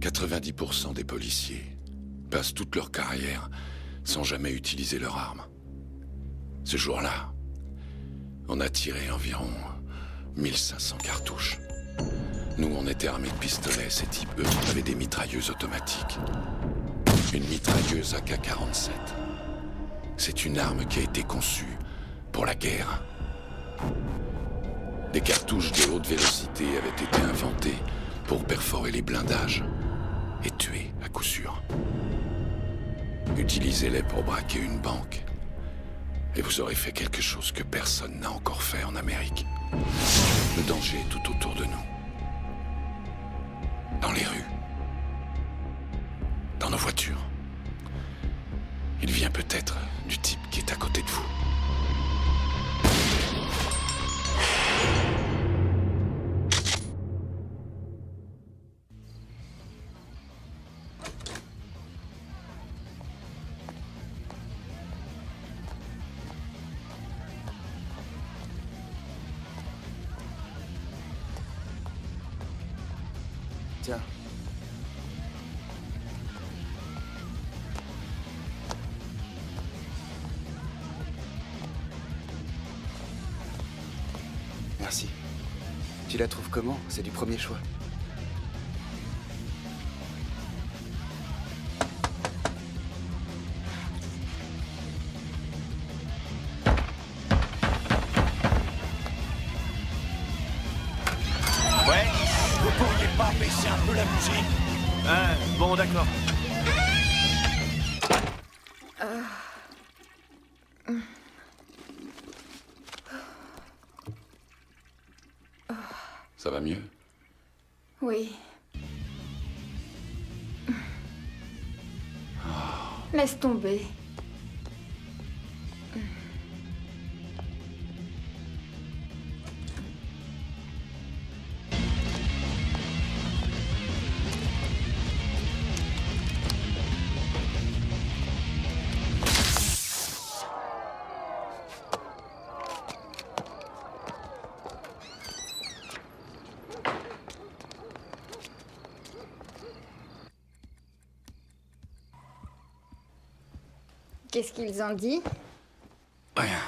90% des policiers passent toute leur carrière sans jamais utiliser leur arme. Ce jour-là, on a tiré environ 1500 cartouches. Nous, on était armés de pistolets. Ces types, eux, avaient des mitrailleuses automatiques. Une mitrailleuse AK-47. C'est une arme qui a été conçue pour la guerre. Des cartouches de haute vélocité avaient été inventées pour perforer les blindages et tuer, à coup sûr. Utilisez-les pour braquer une banque et vous aurez fait quelque chose que personne n'a encore fait en Amérique. Le danger est tout autour de nous. Dans les rues. Dans nos voitures. Il vient peut-être du type qui est à côté de vous. Tiens. Merci. Tu la trouves comment? C'est du premier choix. Ouais, vous pourriez pas baisser un peu la musique? Ah, bon, d'accord. Ça va mieux? Oui. Laisse tomber. Qu'est-ce qu'ils ont dit? Rien.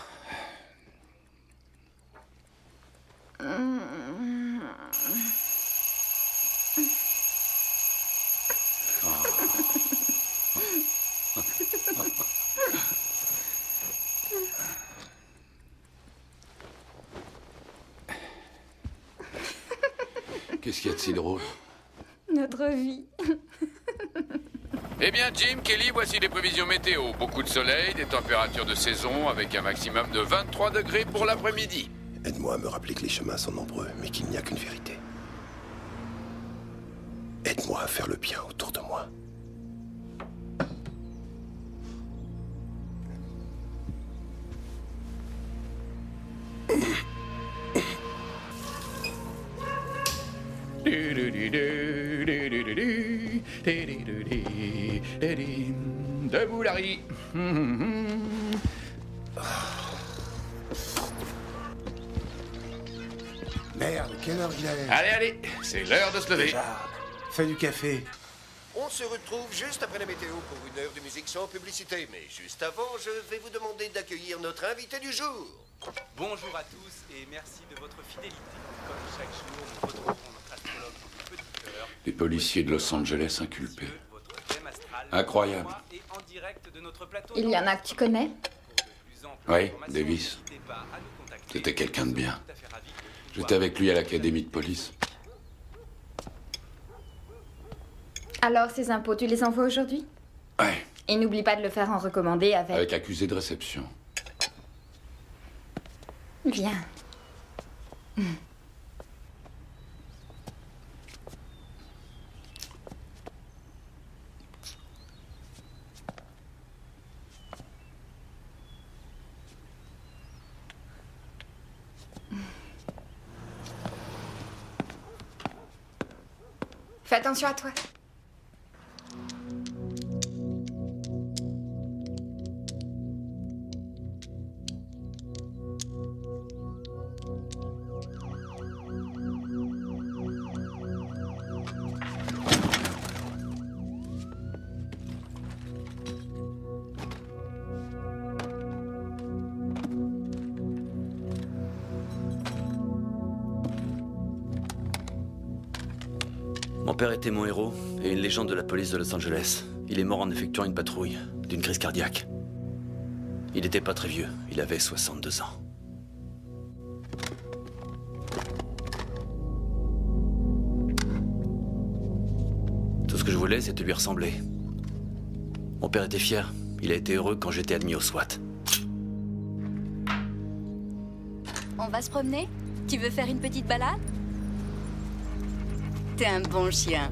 Qu'est-ce qu'il y a de si drôle? Notre vie. Eh bien, Jim, Kelly, voici les prévisions météo. Beaucoup de soleil, des températures de saison avec un maximum de 23 degrés pour l'après-midi. Aide-moi à me rappeler que les chemins sont nombreux, mais qu'il n'y a qu'une vérité. Aide-moi à faire le bien autour de moi. Debout, Larry. Merde, quelle heure il est? Allez, allez, c'est l'heure de se lever. Déjà, fais du café. On se retrouve juste après la météo pour une heure de musique sans publicité. Mais juste avant, je vais vous demander d'accueillir notre invité du jour. Bonjour à tous et merci de votre fidélité. Comme chaque jour, nous retrouvons notre astrologue au petit cœur. Les policiers de Los Angeles inculpés. Votre thème astral Incroyable. et en direct de notre plateau. Il y en a que tu connais? Oui, Davis. C'était quelqu'un de bien. J'étais avec lui à l'académie de police. Alors, ces impôts, tu les envoies aujourd'hui? Ouais, Et n'oublie pas de le faire en recommandé avec accusé de réception. Viens. Fais attention à toi. père était mon héros et une légende de la police de Los Angeles. Il est mort en effectuant une patrouille d'une crise cardiaque. Il n'était pas très vieux, il avait 62 ans. Tout ce que je voulais, c'était lui ressembler. Mon père était fier. Il a été heureux quand j'étais admis au SWAT. On va se promener? Tu veux faire une petite balade? T'es un bon chien.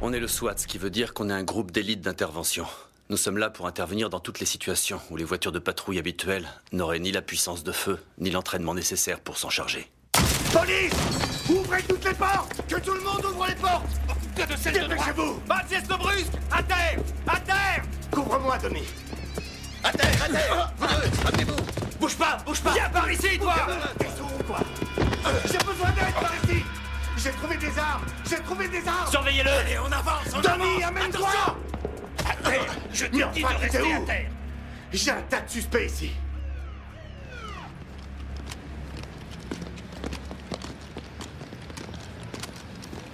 On est le SWAT, ce qui veut dire qu'on est un groupe d'élite d'intervention. Nous sommes là pour intervenir dans toutes les situations où les voitures de patrouille habituelles n'auraient ni la puissance de feu, ni l'entraînement nécessaire pour s'en charger. Police! Ouvrez toutes les portes! Que tout le monde ouvre les portes! Que de celle de droite! Dépêchez-vous! Pas de geste brusque! À terre! À terre! Couvre-moi, Tommy! À terre! À terre! Vous deux, ramenez-vous! Bouge pas! Bouge pas! Viens par ici, toi! Descends, quoi! J'ai besoin d'aide par ici! J'ai trouvé des armes! J'ai trouvé des armes! Surveillez-le! Allez, on avance! Tommy, amène-toi! À terre! Je te dis de rester à terre! J'ai un tas de suspects ici!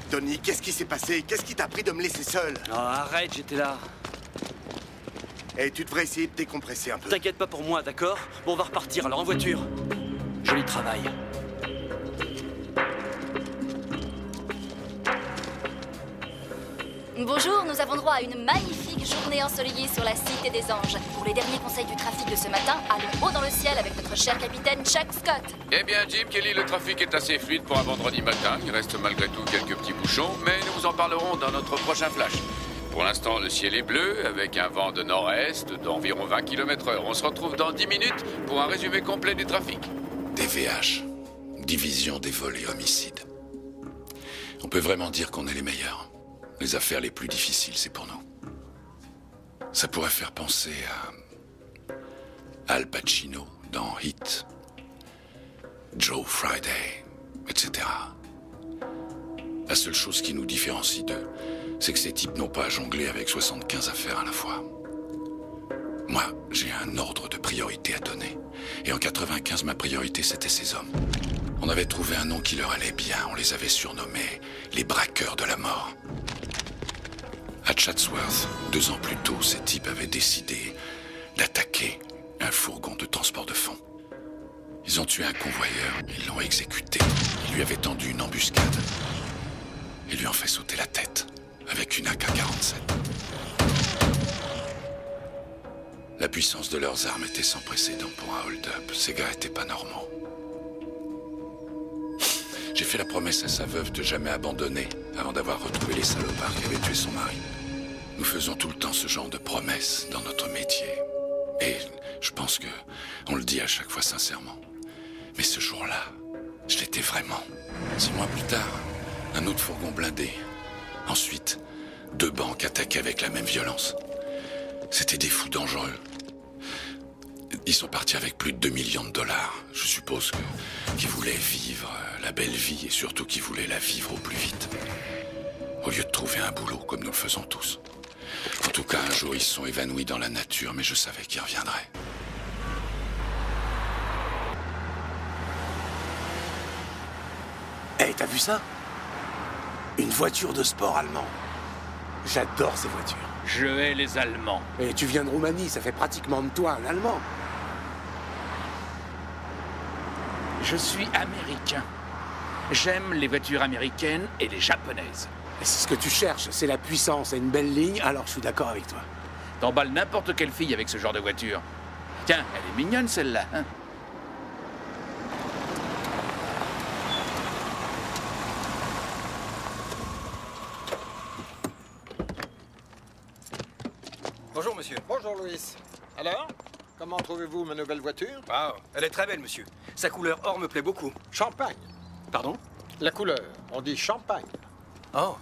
Tony, qu'est-ce qui s'est passé? Qu'est-ce qui t'a pris de me laisser seul? Oh, arrête, j'étais là. Et tu devrais essayer de décompresser un peu. T'inquiète pas pour moi, d'accord? Bon, on va repartir, alors en voiture. Joli travail. Bonjour, nous avons droit à une magnifique journée ensoleillée sur la Cité des Anges. Pour les derniers conseils du trafic de ce matin, allons haut dans le ciel avec notre cher capitaine Chuck Scott. Eh bien, Jim Kelly, le trafic est assez fluide pour un vendredi matin. Il reste malgré tout quelques petits bouchons, mais nous vous en parlerons dans notre prochain flash. Pour l'instant, le ciel est bleu, avec un vent de nord-est d'environ 20 km/h. On se retrouve dans 10 minutes pour un résumé complet du trafic. DVH, Division des vols et homicides. On peut vraiment dire qu'on est les meilleurs. Les affaires les plus difficiles, c'est pour nous. Ça pourrait faire penser à Al Pacino dans Heat, Joe Friday, etc. La seule chose qui nous différencie d'eux, c'est que ces types n'ont pas à jongler avec 75 affaires à la fois. Moi, j'ai un ordre de priorité à donner. Et en 95, ma priorité, c'était ces hommes. On avait trouvé un nom qui leur allait bien. On les avait surnommés les braqueurs de la mort. À Chatsworth, 2 ans plus tôt, ces types avaient décidé d'attaquer un fourgon de transport de fonds. Ils ont tué un convoyeur, ils l'ont exécuté. Ils lui avaient tendu une embuscade. Ils lui ont fait sauter la tête avec une AK-47. La puissance de leurs armes était sans précédent pour un hold-up. Ces gars étaient pas normaux. J'ai fait la promesse à sa veuve de jamais abandonner avant d'avoir retrouvé les salopards qui avaient tué son mari. Nous faisons tout le temps ce genre de promesses dans notre métier. Et je pense que on le dit à chaque fois sincèrement. Mais ce jour-là, je l'étais vraiment. 6 mois plus tard, un autre fourgon blindé. Ensuite, 2 banques attaquées avec la même violence. C'était des fous dangereux. Ils sont partis avec plus de 2 millions de dollars. Je suppose qu'ils voulaient vivre la belle vie et surtout qu'ils voulaient la vivre au plus vite. Au lieu de trouver un boulot comme nous le faisons tous. En tout cas, un jour, ils se sont évanouis dans la nature, mais je savais qu'ils reviendraient. Hey, t'as vu ça? Une voiture de sport allemand. J'adore ces voitures. Je hais les Allemands. Et tu viens de Roumanie, ça fait pratiquement de toi un Allemand. Je suis américain. J'aime les voitures américaines et les japonaises. Et si ce que tu cherches, c'est la puissance et une belle ligne, alors je suis d'accord avec toi. T'emballes n'importe quelle fille avec ce genre de voiture. Tiens, elle est mignonne celle-là, hein? Bonjour, monsieur. Bonjour, Louis. Alors, comment trouvez-vous ma nouvelle voiture? Ah, elle est très belle, monsieur. Sa couleur or me plaît beaucoup. Champagne. Pardon? La couleur, on dit champagne. Oh.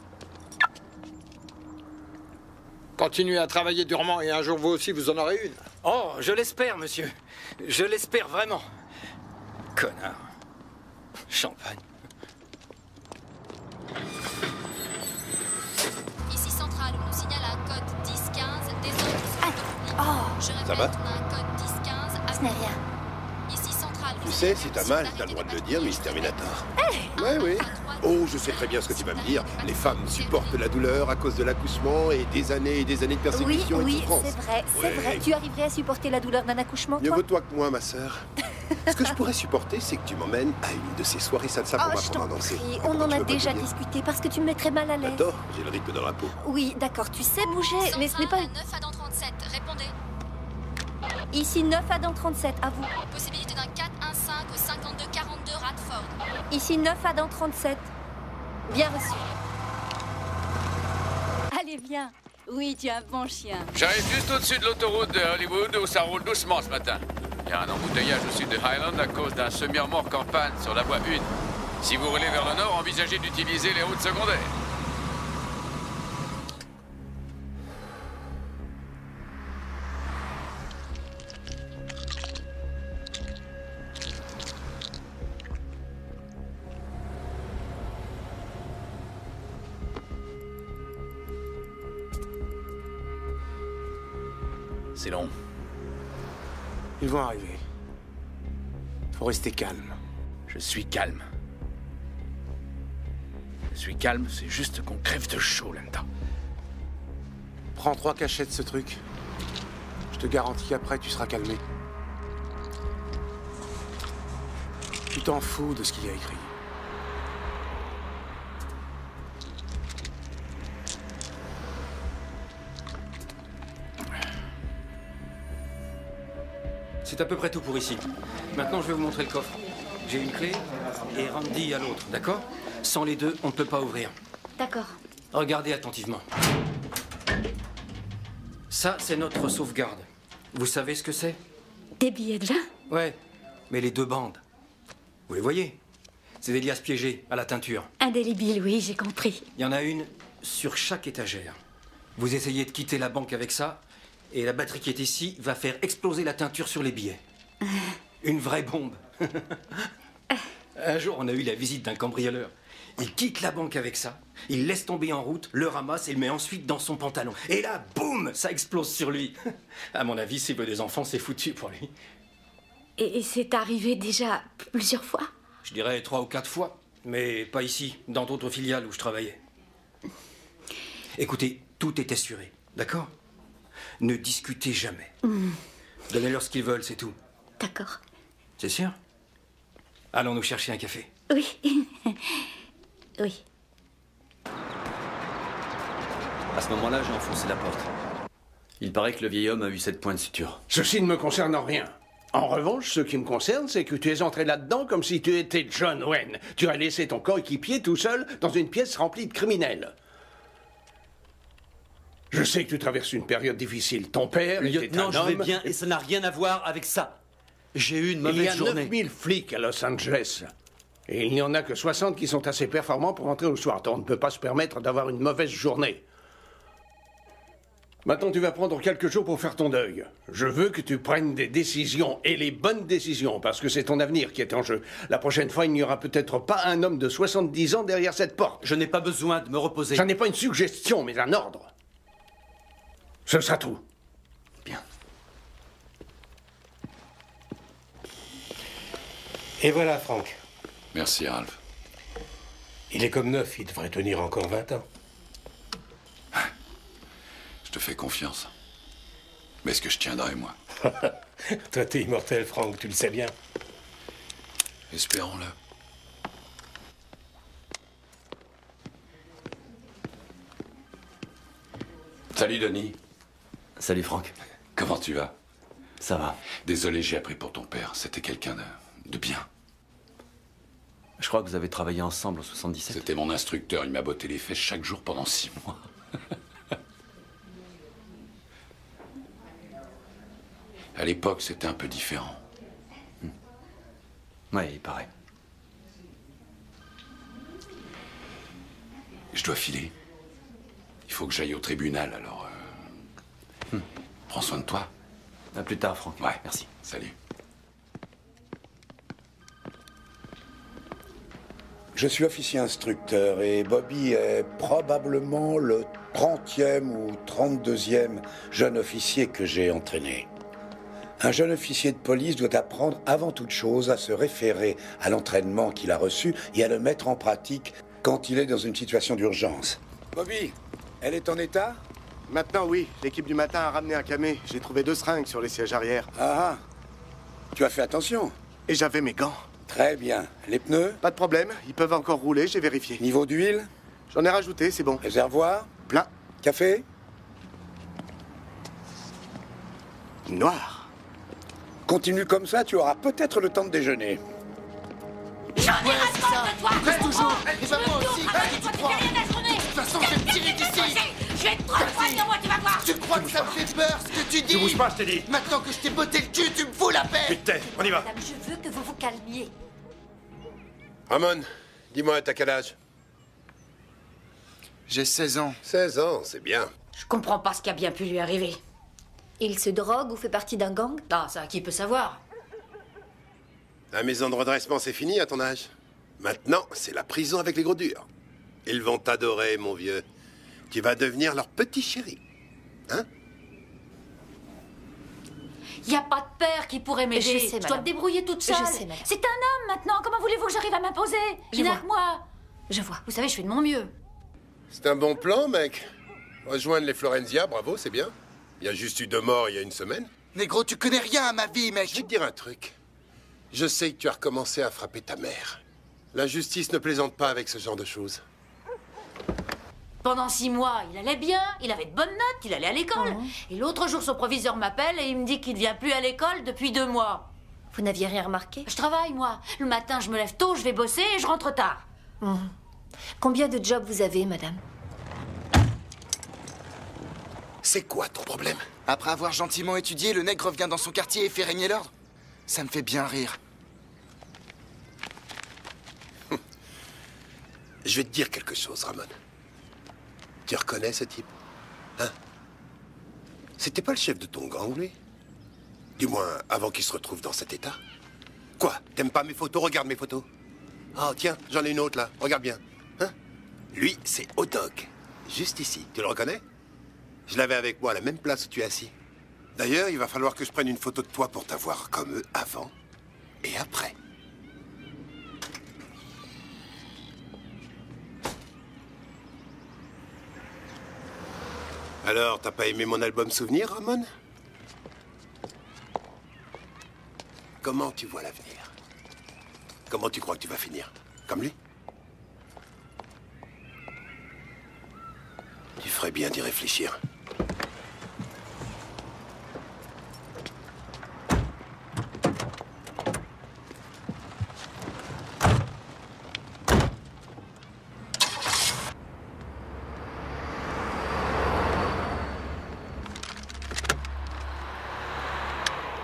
Continuez à travailler durement et un jour vous aussi vous en aurez une. Oh, je l'espère, monsieur. Je l'espère vraiment. Connard. Champagne. Ici Centrale, on nous signale un code 1015 des autres. Oh. Ça va? Un code 1015. Ce n'est rien. Ici Centrale. Tu sais, si t'as mal, t'as le droit de le dire, Miss Terminator. Ouais, oui. Oh, je sais très bien ce que tu vas me dire. Les femmes supportent la douleur à cause de l'accouchement et des années de persécution et de souffrance. C'est vrai. Tu arriverais à supporter la douleur d'un accouchement, Mieux toi? vaut toi que moi, ma sœur. Ce que je pourrais supporter, c'est que tu m'emmènes à une de ces soirées salsa pour m'apprendre à danser. On en a déjà discuté parce que tu me mettrais mal à l'aise. J'adore, j'ai le rythme dans la peau. Oui, d'accord, tu sais bouger, mais ce n'est pas... 9 Adam 37, répondez. Ici 9 Adam 37, à vous. Possibilité d'un 415 au 5242 Radford. Ici 9 Adam 37. Bien reçu. Allez, viens. Oui, tu es un bon chien. J'arrive juste au-dessus de l'autoroute de Hollywood où ça roule doucement ce matin. Il y a un embouteillage au sud de Highland à cause d'un semi-remorque en panne sur la voie 1. Si vous roulez vers le nord, envisagez d'utiliser les routes secondaires. C'est long. Ils vont arriver. Faut rester calme. Je suis calme. Je suis calme, c'est juste qu'on crève de chaud là-dedans. Prends 3 cachets de ce truc. Je te garantis qu'après, tu seras calmé. Tu t'en fous de ce qu'il y a écrit. C'est à peu près tout pour ici. Maintenant, je vais vous montrer le coffre. J'ai une clé et Randy à l'autre, d'accord? Sans les deux, on ne peut pas ouvrir. D'accord. Regardez attentivement. Ça, c'est notre sauvegarde. Vous savez ce que c'est? Des billets de vin? Ouais, mais les 2 bandes. Vous les voyez? C'est des liasses piégées à la teinture. Indélébile, oui, j'ai compris. Il y en a une sur chaque étagère. Vous essayez de quitter la banque avec ça, et la batterie qui est ici va faire exploser la teinture sur les billets. Une vraie bombe. Un jour, on a eu la visite d'un cambrioleur. Il quitte la banque avec ça, il laisse tomber en route, le ramasse et le met ensuite dans son pantalon. Et là, boum, ça explose sur lui. À mon avis, s'il veut des enfants, c'est foutu pour lui. Et c'est arrivé déjà plusieurs fois? Je dirais 3 ou 4 fois, mais pas ici, dans d'autres filiales où je travaillais. Écoutez, tout est assuré, d'accord? Ne discutez jamais. Donnez-leur ce qu'ils veulent, c'est tout. D'accord. C'est sûr? Allons nous chercher un café. Oui. Oui. À ce moment-là, j'ai enfoncé la porte. Il paraît que le vieil homme a eu 7 points de suture. Ceci ne me concerne en rien. En revanche, ce qui me concerne, c'est que tu es entré là-dedans comme si tu étais John Wayne. Tu as laissé ton coéquipier tout seul dans une pièce remplie de criminels. Je sais que tu traverses une période difficile. Ton père était un homme... Non, je vais bien et ça n'a rien à voir avec ça. J'ai eu une mauvaise journée. Il y a 9000 flics à Los Angeles. Et il n'y en a que 60 qui sont assez performants pour rentrer au soir. On ne peut pas se permettre d'avoir une mauvaise journée. Maintenant, tu vas prendre quelques jours pour faire ton deuil. Je veux que tu prennes des décisions, et les bonnes décisions, parce que c'est ton avenir qui est en jeu. La prochaine fois, il n'y aura peut-être pas un homme de 70 ans derrière cette porte. Je n'ai pas besoin de me reposer. Ça n'est pas une suggestion, mais un ordre. Ce sera tout. Bien. Et voilà, Frank. Merci, Ralph. Il est comme neuf, il devrait tenir encore 20 ans. Je te fais confiance. Mais est-ce que je tiendrai, moi? Toi, t'es immortel, Frank, tu le sais bien. Espérons-le. Salut, Denis. Salut, Frank. Comment tu vas? Ça va. Désolé, j'ai appris pour ton père. C'était quelqu'un de bien. Je crois que vous avez travaillé ensemble en 77. C'était mon instructeur. Il m'a botté les fesses chaque jour pendant 6 mois. À l'époque, c'était un peu différent. Oui, il paraît. Je dois filer. Il faut que j'aille au tribunal, alors... Prends soin de toi. À plus tard, Franck. Ouais. Merci. Salut. Je suis officier instructeur et Bobby est probablement le 30e ou 32e jeune officier que j'ai entraîné. Un jeune officier de police doit apprendre avant toute chose à se référer à l'entraînement qu'il a reçu et à le mettre en pratique quand il est dans une situation d'urgence. Bobby, elle est en état? Maintenant, oui. L'équipe du matin a ramené un camé. J'ai trouvé 2 seringues sur les sièges arrière. Ah, tu as fait attention. Et j'avais mes gants. Très bien. Les pneus? Pas de problème. Ils peuvent encore rouler, j'ai vérifié. Niveau d'huile? J'en ai rajouté, c'est bon. Réservoir? Plein. Café? Noir. Continue comme ça, tu auras peut-être le temps de déjeuner. J'en ai ras-le-bol de toi! Reste toujours! Et bah moi aussi, qu'est-ce que tu crois? De toute façon, je vais te tirer d'ici! Je vais te transformer, moi, tu vas voir! Tu crois que ça me fait peur, ce que tu dis? Tu bouges pas, je t'ai dit! Maintenant que je t'ai botté le cul, tu me fous la paix! Putain, on y va! Madame, je veux que vous vous calmiez. Ramon, dis-moi, t'as quel âge? J'ai 16 ans. 16 ans, c'est bien. Je comprends pas ce qui a bien pu lui arriver. Il se drogue ou fait partie d'un gang? Ah, ça, qui peut savoir? La maison de redressement, c'est fini à ton âge. Maintenant, c'est la prison avec les gros durs. Ils vont t'adorer, mon vieux. Tu vas devenir leur petit chéri. Hein? Y a pas de père qui pourrait m'aider. Je sais, dois madame. me débrouiller toute seule. Je sais, madame. C'est un homme maintenant. Comment voulez-vous que j'arrive à m'imposer? Je Il n'a vois. que moi. Je vois. Vous savez, je fais de mon mieux. C'est un bon plan, mec. Rejoindre les Florenzia, bravo, c'est bien. Il y a juste eu 2 morts il y a 1 semaine. Négro, tu connais rien à ma vie, mec. Je vais te dire un truc. Je sais que tu as recommencé à frapper ta mère. La justice ne plaisante pas avec ce genre de choses. Pendant 6 mois, il allait bien, il avait de bonnes notes, il allait à l'école. Et l'autre jour, son proviseur m'appelle et il me dit qu'il ne vient plus à l'école depuis 2 mois. Vous n'aviez rien remarqué? Je travaille, moi. Le matin, je me lève tôt, je vais bosser et je rentre tard. Combien de jobs vous avez, madame? C'est quoi ton problème? Après avoir gentiment étudié, le nègre revient dans son quartier et fait régner l'ordre. Ça me fait bien rire. Je vais te dire quelque chose, Ramon. Tu reconnais ce type? Hein? C'était pas le chef de ton gang, lui? Du moins, avant qu'il se retrouve dans cet état. Quoi? T'aimes pas mes photos? Regarde mes photos. Oh, tiens, j'en ai une autre, là. Regarde bien. Hein? Lui, c'est Hot-Dog. Juste ici. Tu le reconnais? Je l'avais avec moi à la même place où tu es assis. D'ailleurs, il va falloir que je prenne une photo de toi pour t'avoir comme eux avant et après. Alors, t'as pas aimé mon album Souvenir, Ramon? Comment tu vois l'avenir? Comment tu crois que tu vas finir? Comme lui? Tu ferais bien d'y réfléchir.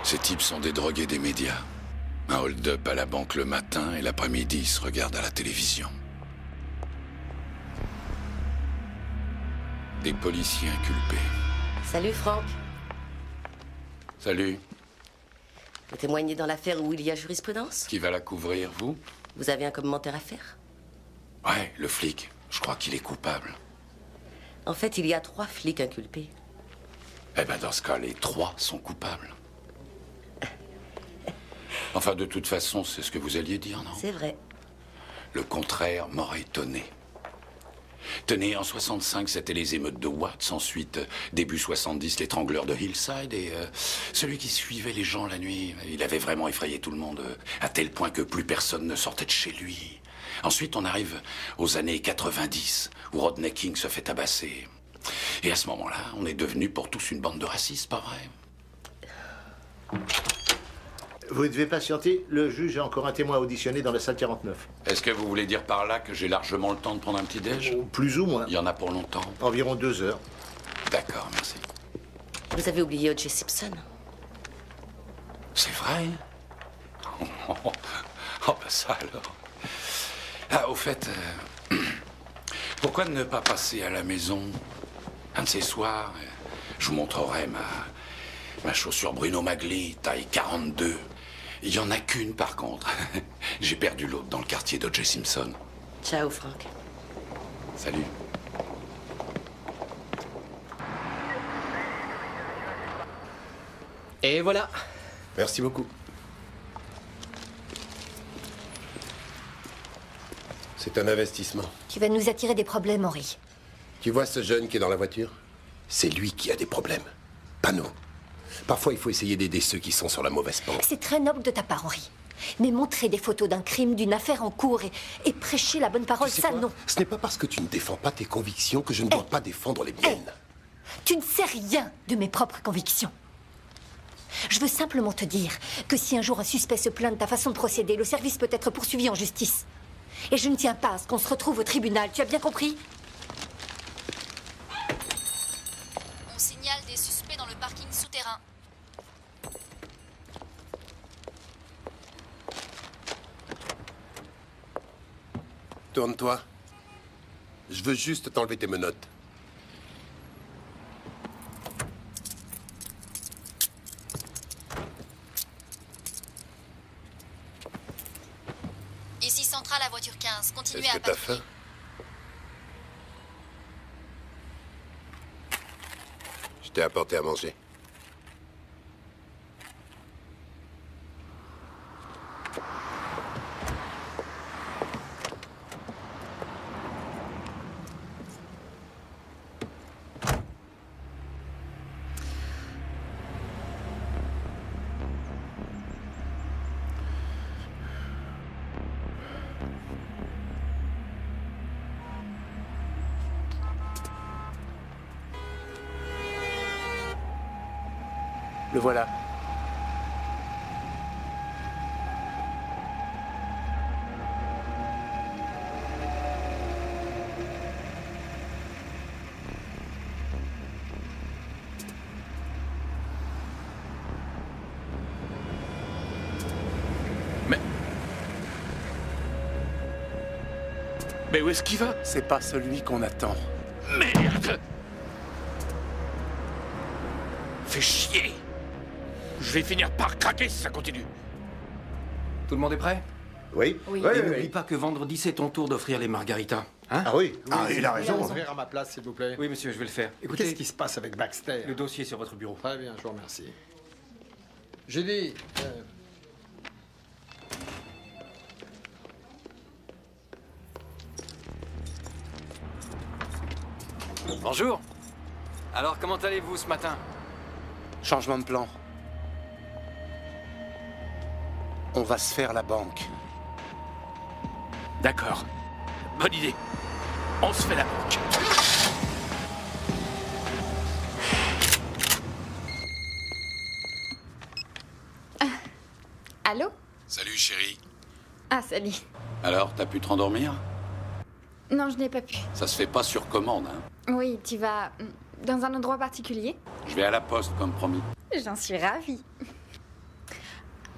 Ces types sont des drogués des médias. Un hold-up à la banque le matin et l'après-midi, ils se regardent à la télévision. Des policiers inculpés. Salut Franck. Salut. Vous témoignez dans l'affaire où il y a jurisprudence? Qui va la couvrir, vous? Vous avez un commentaire à faire? Ouais, le flic. Je crois qu'il est coupable. En fait, il y a 3 flics inculpés. Eh ben, dans ce cas, les 3 sont coupables. Enfin, de toute façon, c'est ce que vous alliez dire, non? C'est vrai. Le contraire m'aurait étonné. Tenez, en 65, c'était les émeutes de Watts. Ensuite, début 70, l'étrangleur de Hillside. Et celui qui suivait les gens la nuit, il avait vraiment effrayé tout le monde, à tel point que plus personne ne sortait de chez lui. Ensuite, on arrive aux années 90, où Rodney King se fait tabasser. Et à ce moment-là, on est devenus pour tous une bande de racistes, pas vrai? Vous devez patienter, le juge a encore un témoin auditionné dans la salle 49. Est-ce que vous voulez dire par là que j'ai largement le temps de prendre un petit déj? Plus ou moins. Il y en a pour longtemps? Environ 2 heures. D'accord, merci. Vous avez oublié O.J. Simpson. C'est vrai? Oh, ben ça alors. Ah, au fait, pourquoi ne pas passer à la maison un de ces soirs? Je vous montrerai ma chaussure Bruno Magli, taille 42. Il n'y en a qu'une par contre. J'ai perdu l'autre dans le quartier d'O.J. Simpson. Ciao, Franck. Salut. Et voilà. Merci beaucoup. C'est un investissement. Tu vas nous attirer des problèmes, Henri. Tu vois ce jeune qui est dans la voiture? C'est lui qui a des problèmes, pas nous. Parfois, il faut essayer d'aider ceux qui sont sur la mauvaise pente. C'est très noble de ta part, Henri. Mais montrer des photos d'un crime, d'une affaire en cours et prêcher la bonne parole, Tu sais ça quoi? non. Ce n'est pas parce que tu ne défends pas tes convictions que je ne dois pas défendre les miennes. Tu ne sais rien de mes propres convictions. Je veux simplement te dire que si un jour un suspect se plaint de ta façon de procéder, le service peut être poursuivi en justice. Et je ne tiens pas à ce qu'on se retrouve au tribunal, tu as bien compris? On signale des suspects dans le parking souterrain. Tourne-toi. Je veux juste t'enlever tes menottes. Ici Centrale à voiture 15. Continuez Est-ce à que t'as patrouiller. faim? Je t'ai apporté à manger. Le voilà. Mais où est-ce qu'il va? C'est pas celui qu'on attend. Merde! Fais chier! Je vais finir par craquer si ça continue. Tout le monde est prêt? Oui. Oui. Et n'oublie pas que vendredi, c'est ton tour d'offrir les margaritas. Hein? Ah oui. Ah, il a raison. Ouvrir à ma place, s'il vous plaît. Oui, monsieur, je vais le faire. Écoutez, Qu'est-ce qui se passe avec Baxter? le dossier est sur votre bureau. Très bien, je vous remercie. J'ai dit... Bonjour. Alors, comment allez-vous ce matin? Changement de plan. On va se faire la banque. D'accord. Bonne idée. On se fait la banque. Allô? Salut chérie. Ah, salut. Alors, t'as pu te rendormir? Non, je n'ai pas pu. Ça se fait pas sur commande, hein. Oui, tu vas dans un endroit particulier? Je vais à la poste, comme promis. J'en suis ravie.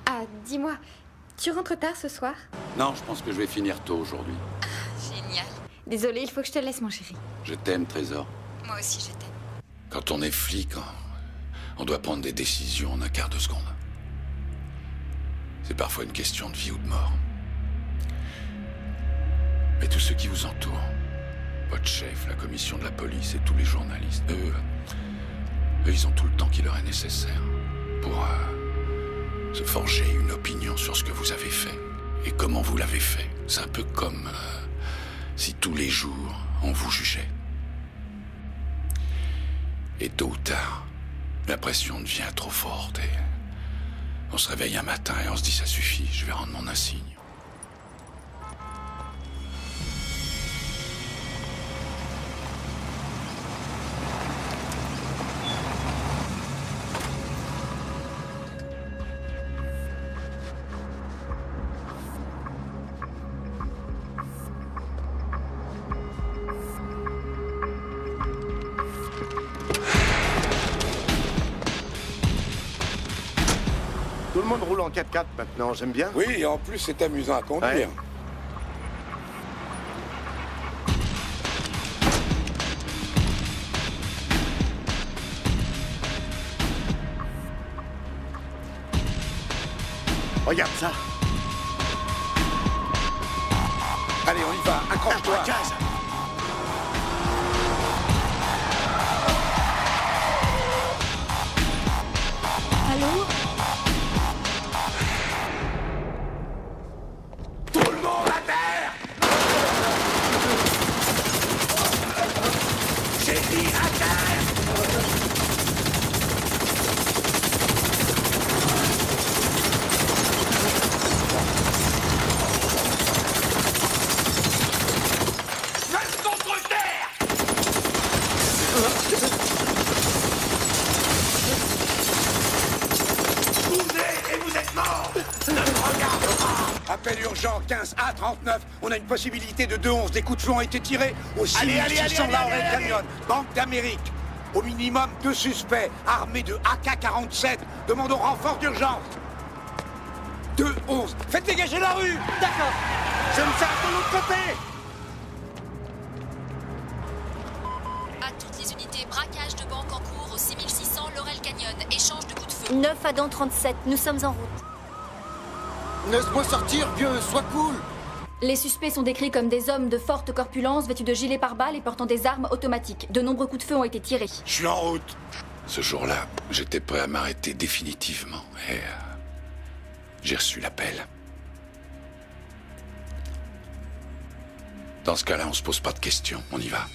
Ah, dis-moi, tu rentres tard ce soir? Non, je pense que je vais finir tôt aujourd'hui. Génial. Désolée, il faut que je te laisse, mon chéri. Je t'aime, Trésor. Moi aussi, je t'aime. Quand on est flic, on doit prendre des décisions en un quart de seconde. C'est parfois une question de vie ou de mort. Mais tous ceux qui vous entourent, votre chef, la commission de la police et tous les journalistes, eux, ils ont tout le temps qui leur est nécessaire pour se forger une opinion sur ce que vous avez fait et comment vous l'avez fait. C'est un peu comme si tous les jours on vous jugeait. Et tôt ou tard, la pression devient trop forte et on se réveille un matin et on se dit ça suffit, je vais rendre mon insigne. Tout le monde roule en 4x4 maintenant, j'aime bien. Oui, et en plus, c'est amusant à conduire. Ouais. Regarde ça. Allez, on y va, accroche-toi. Allô? Tout le monde à terre! J'ai dit à terre! Reste contre terre! Bougez et vous êtes morts! Ne me regarde pas! Appel urgent 15A39. On a une possibilité de 2-11. Des coups de feu ont été tirés au 6600 Laurel Canyon, Banque d'Amérique. Au minimum 2 suspects armés de AK-47. Demandons renfort d'urgence. 2-11. Faites dégager la rue. D'accord. Je me sers de l'autre côté. À toutes les unités, braquage de banque en cours au 6600 Laurel Canyon. Échange de coups de feu. 9 Adam 37, nous sommes en route. Laisse-moi sortir, vieux, sois cool. Les suspects sont décrits comme des hommes de forte corpulence, vêtus de gilets pare-balles et portant des armes automatiques. De nombreux coups de feu ont été tirés. Je suis en route. Ce jour-là, j'étais prêt à m'arrêter définitivement et j'ai reçu l'appel. Dans ce cas-là, on se pose pas de questions, on y va.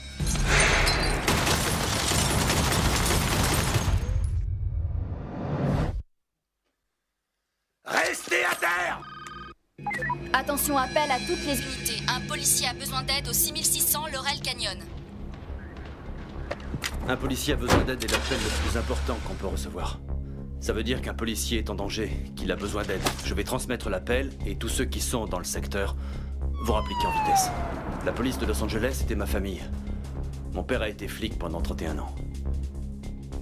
Restez à terre! Attention, appel à toutes les unités. Un policier a besoin d'aide au 6600 Laurel Canyon. Un policier a besoin d'aide est l'appel le plus important qu'on peut recevoir. Ça veut dire qu'un policier est en danger, qu'il a besoin d'aide. Je vais transmettre l'appel et tous ceux qui sont dans le secteur vont appliquer en vitesse. La police de Los Angeles était ma famille. Mon père a été flic pendant 31 ans.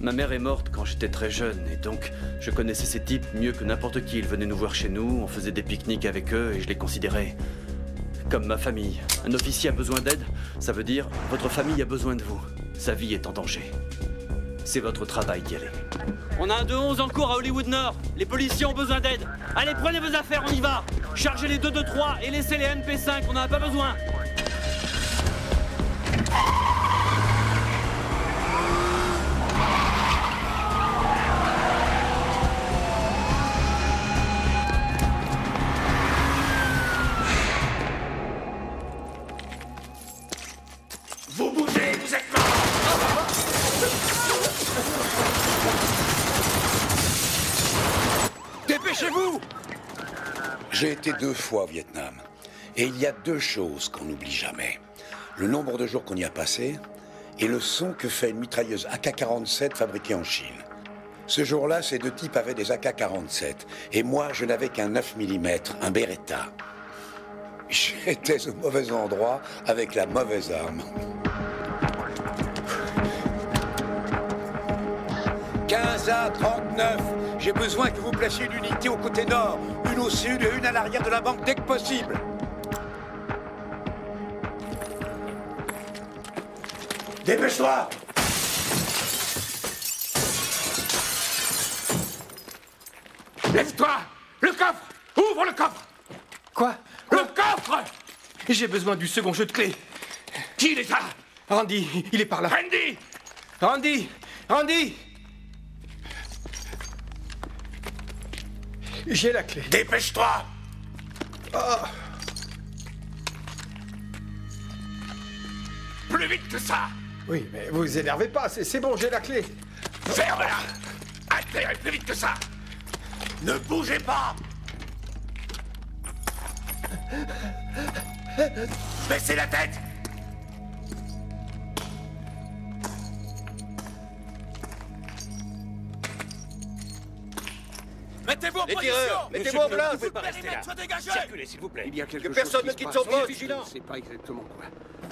Ma mère est morte quand j'étais très jeune et donc je connaissais ces types mieux que n'importe qui. Ils venaient nous voir chez nous, on faisait des pique-niques avec eux et je les considérais comme ma famille. Un officier a besoin d'aide, ça veut dire votre famille a besoin de vous. Sa vie est en danger. C'est votre travail d'y aller. On a un 2-11 en cours à Hollywood Nord. Les policiers ont besoin d'aide. Allez, prenez vos affaires, on y va. Chargez les 223 et laissez les NP5, on n'en a pas besoin. Vous bougez, vous êtes morts! Dépêchez-vous! J'ai été 2 fois au Vietnam. Et il y a deux choses qu'on n'oublie jamais. Le nombre de jours qu'on y a passé et le son que fait une mitrailleuse AK-47 fabriquée en Chine. Ce jour-là, ces deux types avaient des AK-47. Et moi, je n'avais qu'un 9 mm, un Beretta. J'étais au mauvais endroit avec la mauvaise arme. 15 à 39. J'ai besoin que vous placiez une unité au côté nord, une au sud et une à l'arrière de la banque dès que possible. Dépêche-toi! Lève-toi! Le coffre! Ouvre le coffre! Quoi? Le coffre! J'ai besoin du second jeu de clé. Qui est là? Randy, il est par là. Randy! Randy! Randy! J'ai la clé. Dépêche-toi! Oh. Plus vite que ça! Oui, mais vous énervez pas, c'est bon, j'ai la clé. Ferme-la! Atterrez plus vite que ça! Ne bougez pas! Baissez la tête! Mettez-vous en position! Mettez-vous en place! Vous pouvez pas rester là. Circulez, s'il vous plaît. Il y a quelque Que chose personne qui ne se quitte passe. son poste. Soyez vigilants. Je sais pas exactement quoi.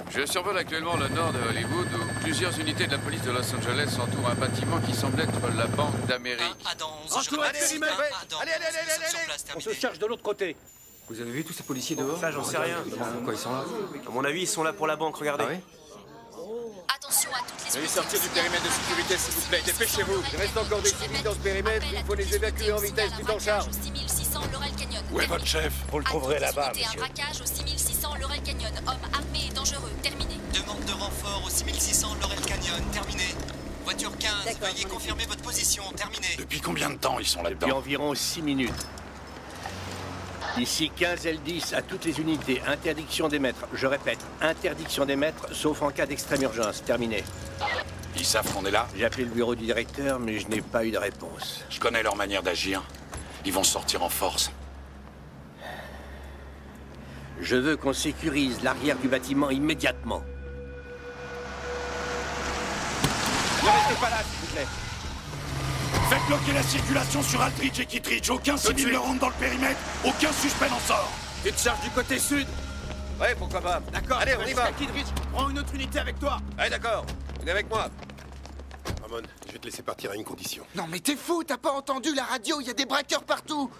Je survole actuellement le nord de Hollywood où plusieurs unités de la police de Los Angeles entourent un bâtiment qui semble être la Banque d'Amérique. Allez, On se cherche de l'autre côté. Vous avez vu tous ces policiers dehors? Ça, j'en sais rien. Pourquoi ils sont là? À mon avis, ils sont là pour la banque, regardez. Ah ouais? Attention à toutes les Veuillez sortir du périmètre de sécurité, s'il vous plaît. Dépêchez-vous. Il reste encore des civils dans ce périmètre. Il faut les évacuer en vitesse. Tu t'en charges. 6600 Laurel Canyon. Où est votre chef? Vous le trouverez là-bas, Souhaitez un monsieur. braquage au 6600 Laurel Canyon. Homme armé et dangereux. Terminé. Demande de renfort au 6600 Laurel Canyon. Terminé. Voiture 15, veuillez confirmer votre position. Terminé. Depuis combien de temps ils sont là-dedans? Depuis environ 6 minutes. Ici 15 L10 à toutes les unités. Interdiction d'émettre. Je répète, interdiction d'émettre, sauf en cas d'extrême urgence. Terminé. Ils savent qu'on est là? J'ai appelé le bureau du directeur, mais je n'ai pas eu de réponse. Je connais leur manière d'agir. Ils vont sortir en force. Je veux qu'on sécurise l'arrière du bâtiment immédiatement. Ne restez pas là, s'il vous plaît. Faites bloquer la circulation sur Aldridge et Kittridge. Aucun civil ne rentre dans le périmètre. Aucun suspect n'en sort. Tu te charges du côté sud? Ouais, pourquoi pas. D'accord. Allez, on y va. Kittridge, prends une autre unité avec toi. Allez, d'accord. Venez avec moi. Ramon, je vais te laisser partir à une condition. Non mais t'es fou, t'as pas entendu la radio, il y a des braqueurs partout.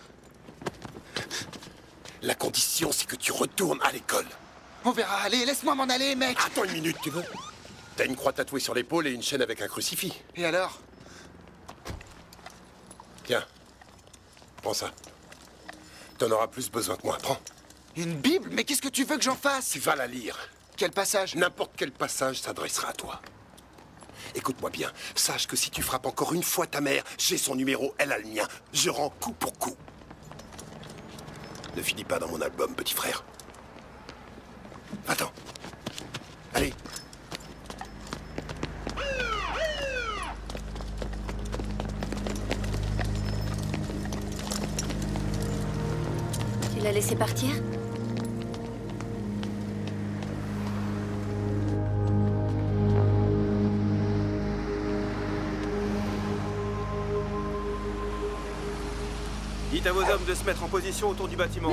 La condition, c'est que tu retournes à l'école. On verra, allez, laisse-moi m'en aller, mec. Attends une minute, tu veux? T'as une croix tatouée sur l'épaule et une chaîne avec un crucifix. Et alors? Tiens, prends ça. T'en auras plus besoin que moi, prends. Une Bible? Mais qu'est-ce que tu veux que j'en fasse? Tu vas la lire. Quel passage? N'importe quel passage s'adressera à toi. Écoute-moi bien, sache que si tu frappes encore une fois ta mère, j'ai son numéro, elle a le mien. Je rends coup pour coup. Ne finis pas dans mon album, petit frère. Attends. Allez. Tu l'as laissé partir? Dites à vos hommes de se mettre en position autour du bâtiment.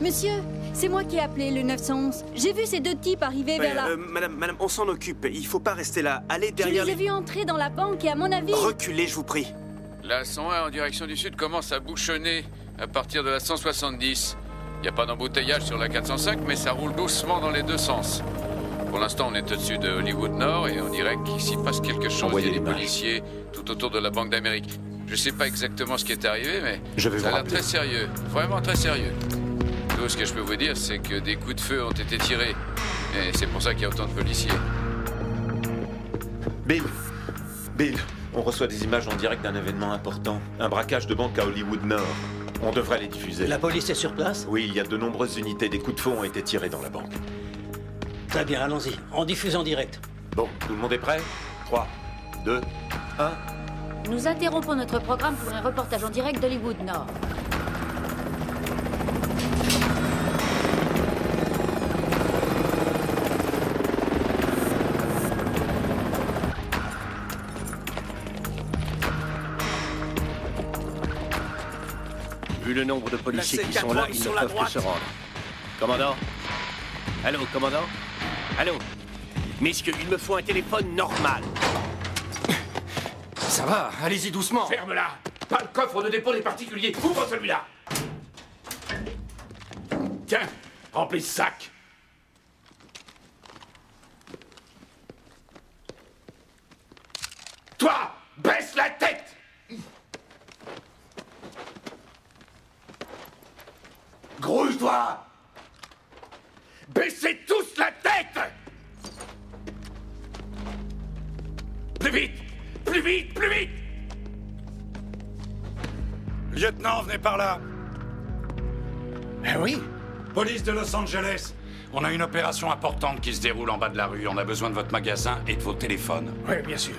Monsieur, c'est moi qui ai appelé le 911. J'ai vu ces deux types arriver vers là. Madame, on s'en occupe. Il faut pas rester là. Allez Je derrière les ai vus entrer dans la banque et à mon avis... Reculez, je vous prie. La 101 en direction du sud commence à bouchonner à partir de la 170. Il n'y a pas d'embouteillage sur la 405, mais ça roule doucement dans les deux sens. Pour l'instant, on est au-dessus de Hollywood Nord et on dirait qu'ici passe quelque chose. Il y a des policiers tout autour de la Banque d'Amérique. Je sais pas exactement ce qui est arrivé, mais ça a l'air très sérieux. Vraiment très sérieux. Tout ce que je peux vous dire, c'est que des coups de feu ont été tirés. Et c'est pour ça qu'il y a autant de policiers. Bill, on reçoit des images en direct d'un événement important. Un braquage de banque à Hollywood Nord. On devrait les diffuser. La police est sur place? Oui, il y a de nombreuses unités. Des coups de feu ont été tirés dans la banque. Très bien, allons-y. On diffuse en direct. Bon, tout le monde est prêt? 3, 2, 1... Nous interrompons notre programme pour un reportage en direct d'Hollywood Nord. Vu le nombre de policiers qui sont là, ils ne peuvent que se rendre. Commandant? Allô, commandant? Allô? Messieurs, il me faut un téléphone normal. Ça va, allez-y doucement. Ferme-la. Pas le coffre de dépôt des particuliers. Ouvre celui-là. Tiens, remplis ce sac. Toi, baisse la tête. Grouille-toi. Baissez tous la tête. Plus vite. Plus vite, plus vite. Lieutenant, venez par là. Eh oui. Police de Los Angeles. On a une opération importante qui se déroule en bas de la rue. On a besoin de votre magasin et de vos téléphones. Oui, bien sûr.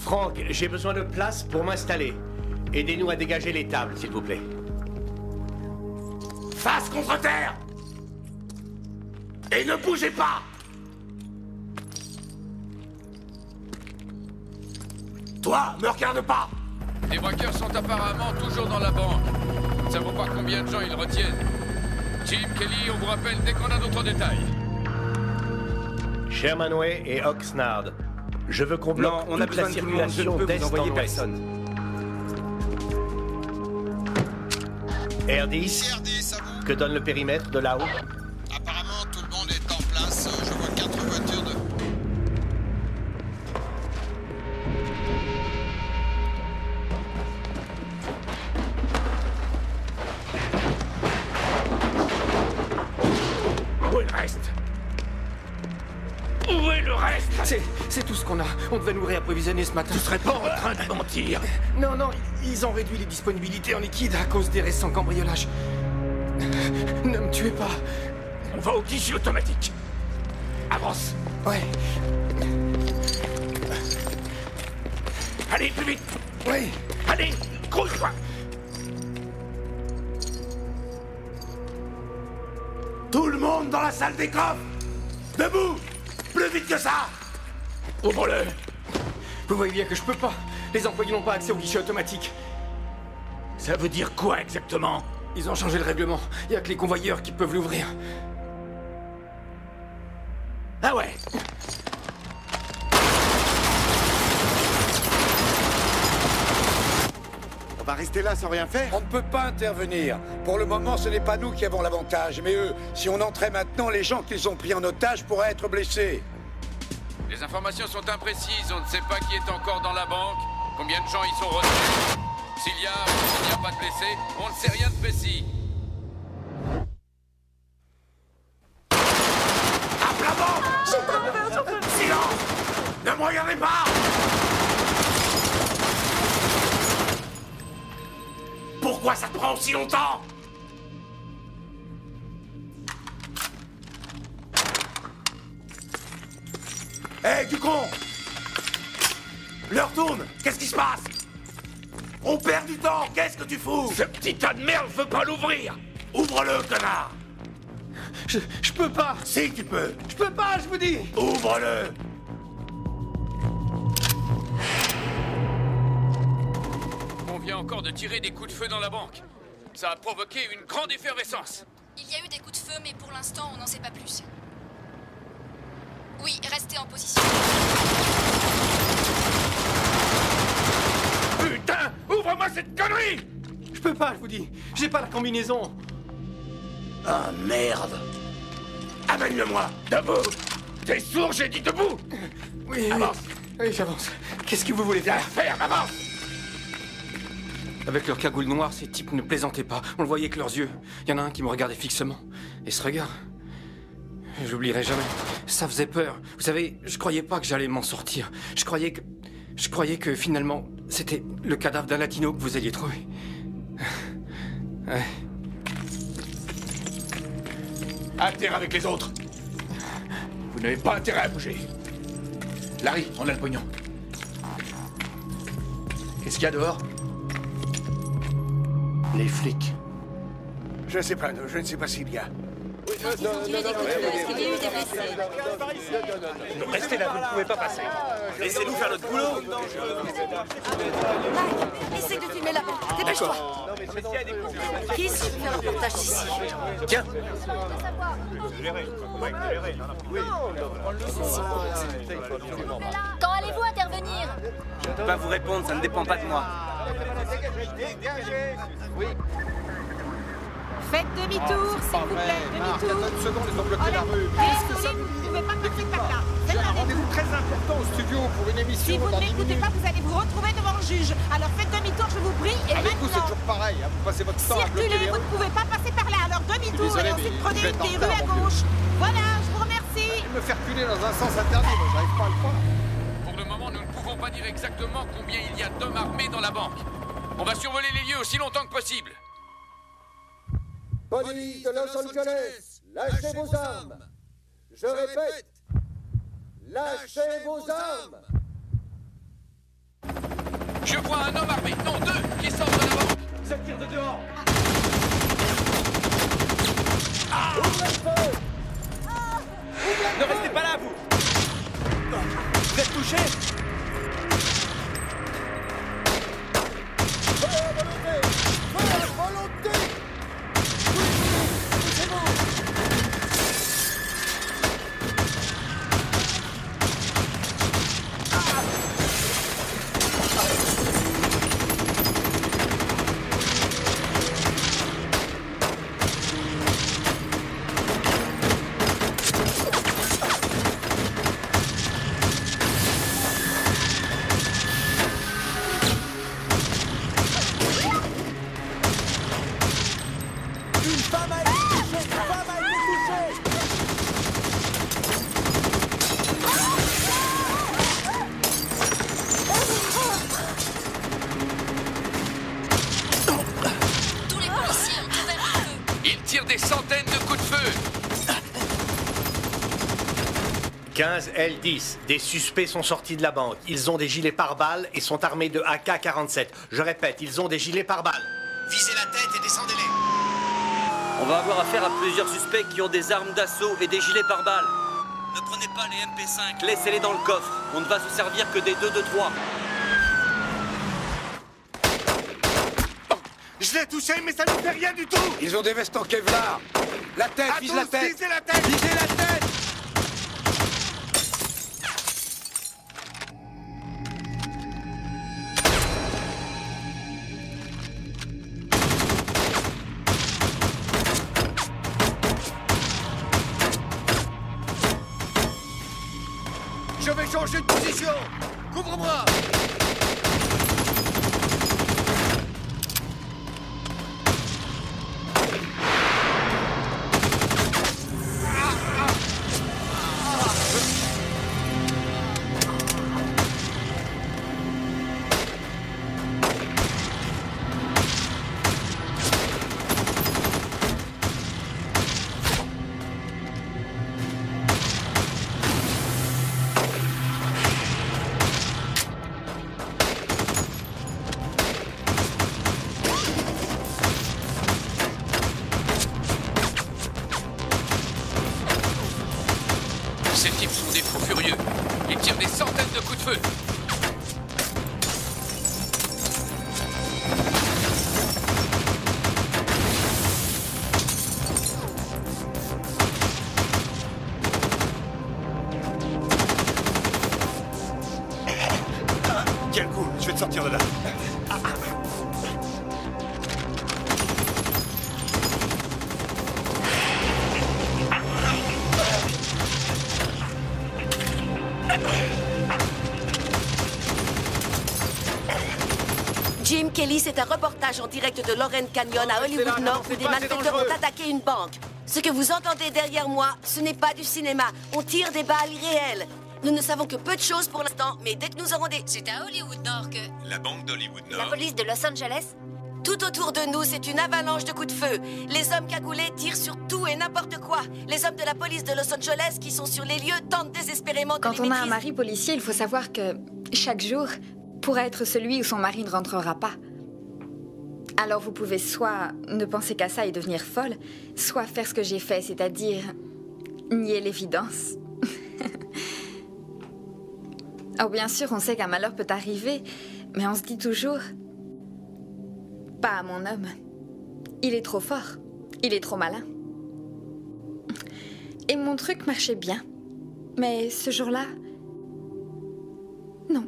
Franck, j'ai besoin de place pour m'installer. Aidez-nous à dégager les tables, s'il vous plaît. Face contre terre. Et ne bougez pas. Toi, me regarde pas. Les braqueurs sont apparemment toujours dans la banque. Ça vaut pas combien de gens ils retiennent. Jim, Kelly, on vous rappelle dès qu'on a d'autres détails. Sherman Way et Oxnard. Je veux qu'on bloque on a toute la besoin de tout le monde, je ne circulation peux d'est vous en envoyer ouest. personne. R10, que donne le périmètre de là-haut? Apparemment, tout le monde est en place. Je vois 4 voitures de... Où est le reste? Où est le reste? C'est tout ce qu'on a. On devait nous réapprovisionner ce matin. Tu serais pas en train de mentir? Non, non, ils ont réduit les disponibilités en liquide à cause des récents cambriolages. Ne me tuez pas. On va au guichet automatique. Avance. Ouais. Allez, plus vite. Oui. Allez, grouille-toi. Tout le monde dans la salle des coffres. Debout. Plus vite que ça. Ouvre-le. Vous voyez bien que je peux pas. Les employés n'ont pas accès au guichet automatique. Ça veut dire quoi exactement? Ils ont changé le règlement. Il y a que les convoyeurs qui peuvent l'ouvrir. Ah ouais. On va rester là sans rien faire? On ne peut pas intervenir. Pour le moment, ce n'est pas nous qui avons l'avantage. Mais eux, si on entrait maintenant, les gens qu'ils ont pris en otage pourraient être blessés. Les informations sont imprécises. On ne sait pas qui est encore dans la banque, combien de gens y sont retenus. S'il y a ou s'il n'y a pas de blessés, on ne sait rien de précis. À plat banc. Silence. Ne me regardez pas. Pourquoi ça te prend aussi longtemps? Hé, du con! L'heure tourne! Qu'est-ce qui se passe? On perd du temps! Qu'est-ce que tu fous? Ce petit tas de merde veut pas l'ouvrir! Ouvre-le, connard! Je peux pas! Si, tu peux! Je peux pas, je vous dis! Ouvre-le! On vient encore de tirer des coups de feu dans la banque. Ça a provoqué une grande effervescence. Il y a eu des coups de feu, mais pour l'instant, on n'en sait pas plus. Oui, restez en position. Putain! Ouvre-moi cette connerie! Je peux pas, je vous dis. J'ai pas la combinaison. Ah, merde! Amène-le-moi! Debout! T'es sourd, j'ai dit debout! Oui, avance! Oui, j'avance. Qu'est-ce que vous voulez faire? Ferme, avance! Avec leur cagoule noire, ces types ne plaisantaient pas. On le voyait avec leurs yeux. Il y en a un qui me regardait fixement. Et ce regard... J'oublierai jamais. Ça faisait peur. Vous savez, je croyais pas que j'allais m'en sortir. Je croyais que finalement, c'était le cadavre d'un latino que vous alliez trouver. Ouais. À terre avec les autres! Vous n'avez pas intérêt à bouger. Larry, on a le pognon. Qu'est-ce qu'il y a dehors? Les flics. Je ne sais pas, je ne sais pas s'il y a. Restez là, vous ne pouvez pas passer. Laissez-nous faire notre boulot. Mike, essaye de filmer là. Dépêche-toi. Qui est-ce qui fait un reportage d'ici? Tiens. Quand allez-vous intervenir? Je ne peux pas vous répondre, ça ne dépend pas de moi. Faites demi-tour, s'il vous plaît, demi-tour. Une seconde, ils ont bloqué la rue. Désolé, vous ne pouvez pas passer par là. J'ai un rendez-vous très important au studio pour une émission. Si vous ne m'écoutez pas, vous allez vous retrouver devant le juge. Alors faites demi-tour, je vous prie, et Avec vous, c'est maintenant. toujours pareil. Hein. Vous passez votre temps à bloquer Circulez, les vous rues. ne pouvez pas passer par là. Alors demi-tour, Désolé, et ensuite mais prenez je vais une être des en rues à retard, mon gauche. Voilà, je vous remercie. Il me fait reculer dans un sens interdit, moi j'arrive pas à le faire. Pour le moment, nous ne pouvons pas dire exactement combien il y a d'hommes armés dans la banque. On va survoler les lieux aussi longtemps que possible. Police de Los Angeles, lâchez vos armes. Je répète, lâchez vos armes. Je vois un homme armé, non deux, qui sortent de la banque. Ça tire de dehors. Ouvrez le feu. Ne restez pas là, vous. Vous êtes touché? Feu à volonté. Feu à volonté. C'est bon. Tous les policiers ont ouvert le feu. Ils tirent des centaines de coups de feu. 15 L10. Des suspects sont sortis de la banque. Ils ont des gilets pare-balles et sont armés de AK-47. Je répète, ils ont des gilets pare-balles. Visez la tête et descendez-les. On va avoir affaire à plusieurs suspects qui ont des armes d'assaut et des gilets pare-balles. Ne prenez pas les MP5. Laissez-les dans le coffre. On ne va se servir que des 2-2-3. Je l'ai touché, mais ça ne fait rien du tout. Ils ont des vestes en Kevlar. La tête, À vise tous, la tête. visez la tête. Visez la tête. Je vais changer de position. Couvre-moi. Ces types sont des fous furieux. Ils tirent des centaines de coups de feu. Quel coup. Je vais te sortir de là. Jim Kelly, c'est un reportage en direct de Loren Canyon à Hollywood North où des malfaiteurs ont attaqué une banque. Ce que vous entendez derrière moi, ce n'est pas du cinéma. On tire des balles réelles. Nous ne savons que peu de choses pour l'instant, mais dès que nous aurons des... C'est à Hollywood Nord que... La banque d'Hollywood La Nord. police de Los Angeles? Tout autour de nous, c'est une avalanche de coups de feu. Les hommes cagoulés tirent sur tout et n'importe quoi. Les hommes de la police de Los Angeles qui sont sur les lieux tentent désespérément de Quand les on a un maîtriser. mari policier, il faut savoir que chaque jour pourrait être celui où son mari ne rentrera pas. Alors vous pouvez soit ne penser qu'à ça et devenir folle, soit faire ce que j'ai fait, c'est-à-dire nier l'évidence. Oh, bien sûr, on sait qu'un malheur peut arriver, mais on se dit toujours... Pas à mon homme. Il est trop fort. Il est trop malin. Et mon truc marchait bien. Mais ce jour-là... Non.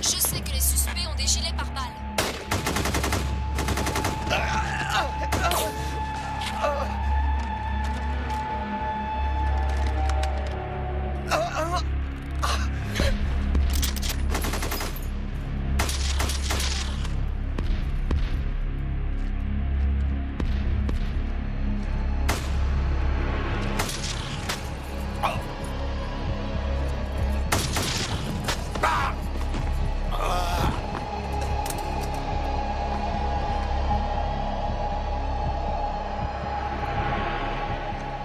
Je sais que les suspects ont des gilets pare-balles.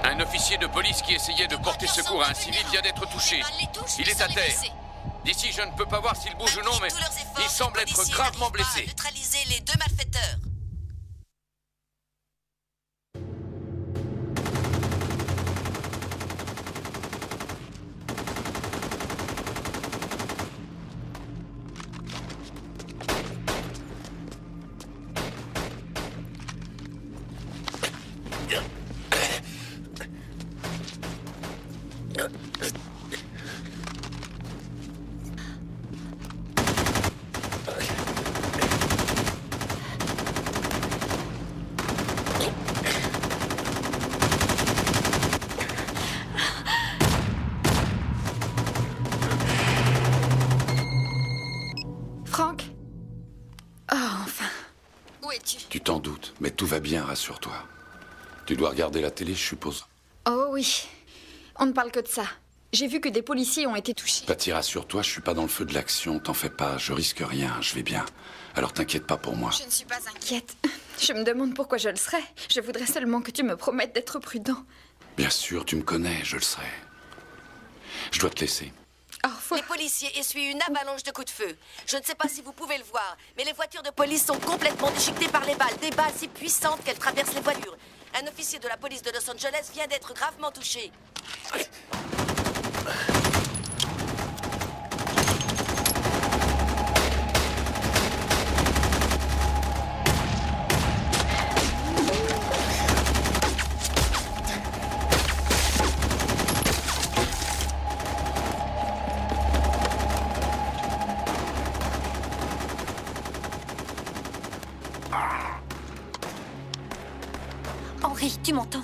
Un officier de police qui essayait de porter secours à un civil vient d'être touché. Il est à terre. D'ici, je ne peux pas voir s'il bouge ou non, mais il semble être gravement blessé. Neutraliser les deux malfaiteurs. Franck? Oh, enfin. Où es-tu? Tu t'en doutes, mais tout va bien, rassure-toi. Tu dois regarder la télé, je suppose. Oh oui. On ne parle que de ça. J'ai vu que des policiers ont été touchés. Patty, rassure-toi, je suis pas dans le feu de l'action, t'en fais pas, je risque rien, je vais bien. Alors t'inquiète pas pour moi. Je ne suis pas inquiète. Je me demande pourquoi je le serais. Je voudrais seulement que tu me promettes d'être prudent. Bien sûr, tu me connais, je le serai. Je dois te laisser. Les policiers essuient une avalanche de coups de feu. Je ne sais pas si vous pouvez le voir, mais les voitures de police sont complètement déchiquetées par les balles. Des balles si puissantes qu'elles traversent les voitures. Un officier de la police de Los Angeles vient d'être gravement touché. Henri, tu m'entends?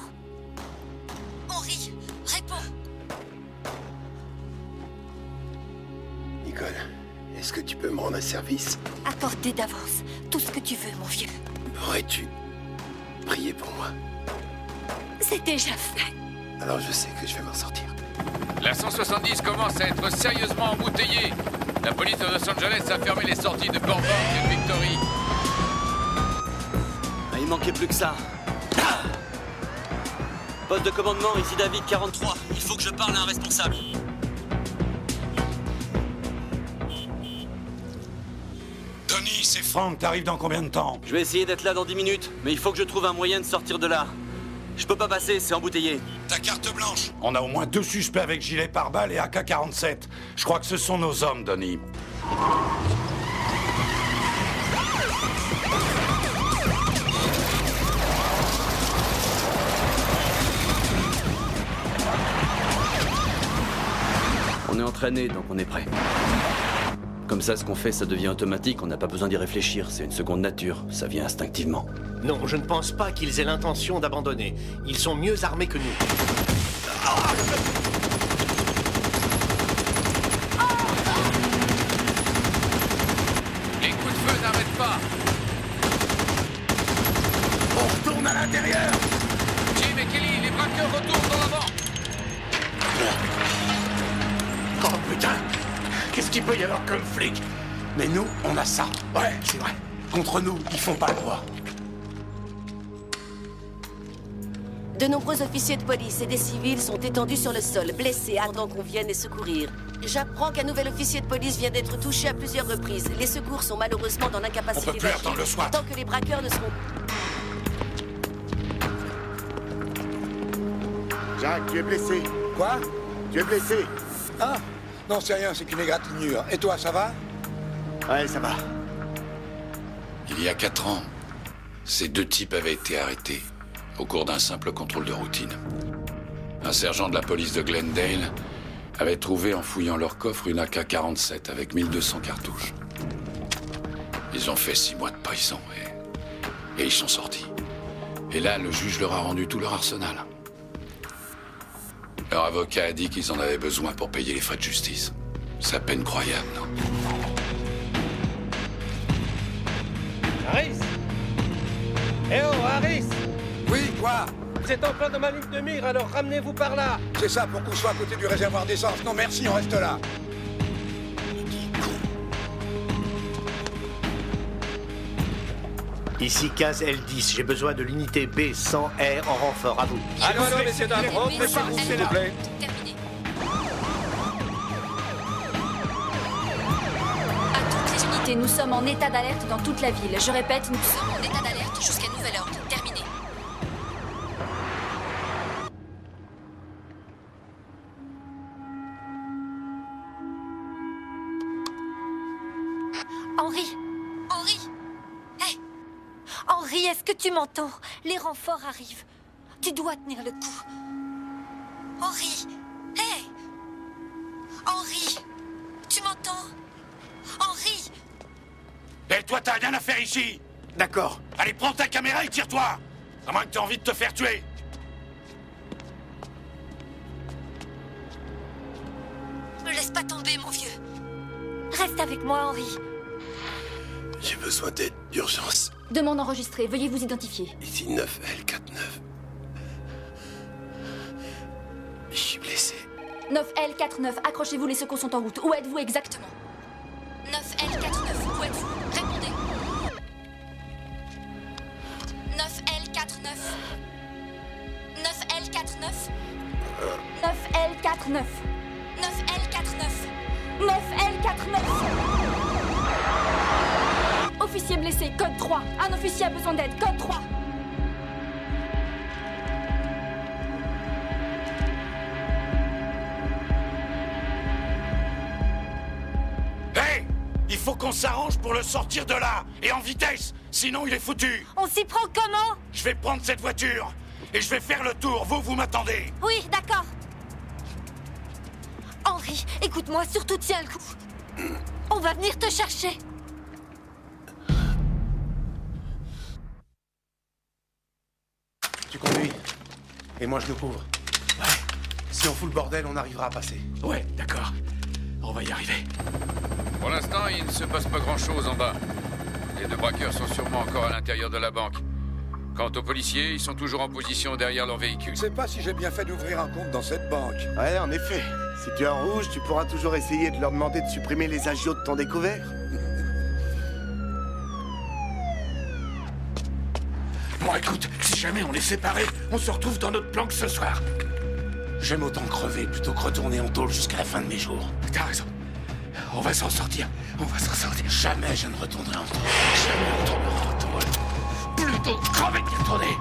Henri, réponds. Nicole, est-ce que tu peux me rendre un service? Accordé d'avance. Tout ce que tu veux, mon vieux. Aurais-tu prié pour moi? C'est déjà fait. Alors je sais que je vais m'en sortir. La 170 commence à être sérieusement embouteillée. La police de Los Angeles a fermé les sorties de Burbank et de Victory. Ah, il manquait plus que ça. Poste de commandement, ici David 43. Il faut que je parle à un responsable. Tony, c'est Franck, t'arrives dans combien de temps? Je vais essayer d'être là dans 10 minutes, mais il faut que je trouve un moyen de sortir de là. Je peux pas passer, c'est embouteillé. Ta carte blanche. On a au moins 2 suspects avec gilet pare-balles et AK-47. Je crois que ce sont nos hommes, Donnie. On est entraîné, donc on est prêt. Comme ça, ce qu'on fait, ça devient automatique, on n'a pas besoin d'y réfléchir, c'est une seconde nature, ça vient instinctivement. Non, je ne pense pas qu'ils aient l'intention d'abandonner. Ils sont mieux armés que nous. Les coups de feu n'arrêtent pas. On retourne à l'intérieur. Jim et Kelly, les braqueurs retournent dans l'avant. Oh putain! Qu'est-ce qu'il peut y avoir comme flic? Mais nous, on a ça. Ouais, c'est vrai. Contre nous, ils font pas le poids. De nombreux officiers de police et des civils sont étendus sur le sol, blessés, attendant qu'on vienne les secourir. j'apprends qu'un nouvel officier de police vient d'être touché à plusieurs reprises. Les secours sont malheureusement dans l'incapacité On peut plus attendre le SWAT. tant que les braqueurs ne seront... Jack, tu es blessé. Quoi? Tu es blessé. Ah? Non, c'est rien, c'est qu'une égratignure. Et toi, ça va? Ouais, ça va. Il y a 4 ans, ces 2 types avaient été arrêtés au cours d'un simple contrôle de routine. Un sergent de la police de Glendale avait trouvé en fouillant leur coffre une AK-47 avec 1200 cartouches. Ils ont fait 6 mois de prison et ils sont sortis. Et là, le juge leur a rendu tout leur arsenal. Leur avocat a dit qu'ils en avaient besoin pour payer les frais de justice. C'est à peine croyable, non? Harris! Eh oh, Harris! Oui, quoi? C'est en plein dans ma ligne de mire, alors ramenez-vous par là! C'est ça, pour qu'on soit à côté du réservoir d'essence. Non, merci, on reste là. Ici 15L10, j'ai besoin de l'unité B100R en renfort, à vous. Allô, messieurs, dames, rentrez par vous, s'il vous plaît. Nous sommes en état d'alerte dans toute la ville. Je répète, nous sommes en état d'alerte jusqu'à nouvel ordre. Terminé. Henry! Henry! Hé! Henry, est-ce que tu m'entends? Les renforts arrivent. Tu dois tenir le coup. Henry! Hé! Henry! Tu m'entends? Henry! Et toi, t'as rien à faire ici! D'accord. Allez, prends ta caméra et tire-toi! À moins que t'aies envie de te faire tuer! Me laisse pas tomber, mon vieux. Reste avec moi, Henry. J'ai besoin d'aide d'urgence. Demande enregistrée. Veuillez vous identifier. Ici 9L49. Je suis blessé. 9L49. Accrochez-vous, les secours sont en route. Où êtes-vous exactement? 9L49. Où êtes-vous? Répondez. 9L49. 9L49. 9L49. 9L49. 9L49. Officier blessé, code 3. Un officier a besoin d'aide, code 3. Hé! Il faut qu'on s'arrange pour le sortir de là, et en vitesse, sinon il est foutu. On s'y prend comment? Je vais prendre cette voiture, et je vais faire le tour, vous m'attendez. Oui, d'accord. Henry, écoute-moi, surtout tiens le coup. On va venir te chercher. Tu conduis. Et moi, je le couvre. Ouais. Si on fout le bordel, on arrivera à passer. Ouais, d'accord. On va y arriver. Pour l'instant, il ne se passe pas grand-chose en bas. Les 2 braqueurs sont sûrement encore à l'intérieur de la banque. Quant aux policiers, ils sont toujours en position derrière leur véhicule. Je sais pas si j'ai bien fait d'ouvrir un compte dans cette banque. Ouais, en effet. Si tu es en rouge, tu pourras toujours essayer de leur demander de supprimer les agios de ton découvert. Bon, écoute, si jamais on est séparés, on se retrouve dans notre planque ce soir. J'aime autant crever plutôt que retourner en tôle jusqu'à la fin de mes jours. T'as raison. On va s'en sortir. On va s'en sortir. Jamais je ne retournerai en tôle. Jamais je ne retournerai en tôle. Plutôt crever que tourner.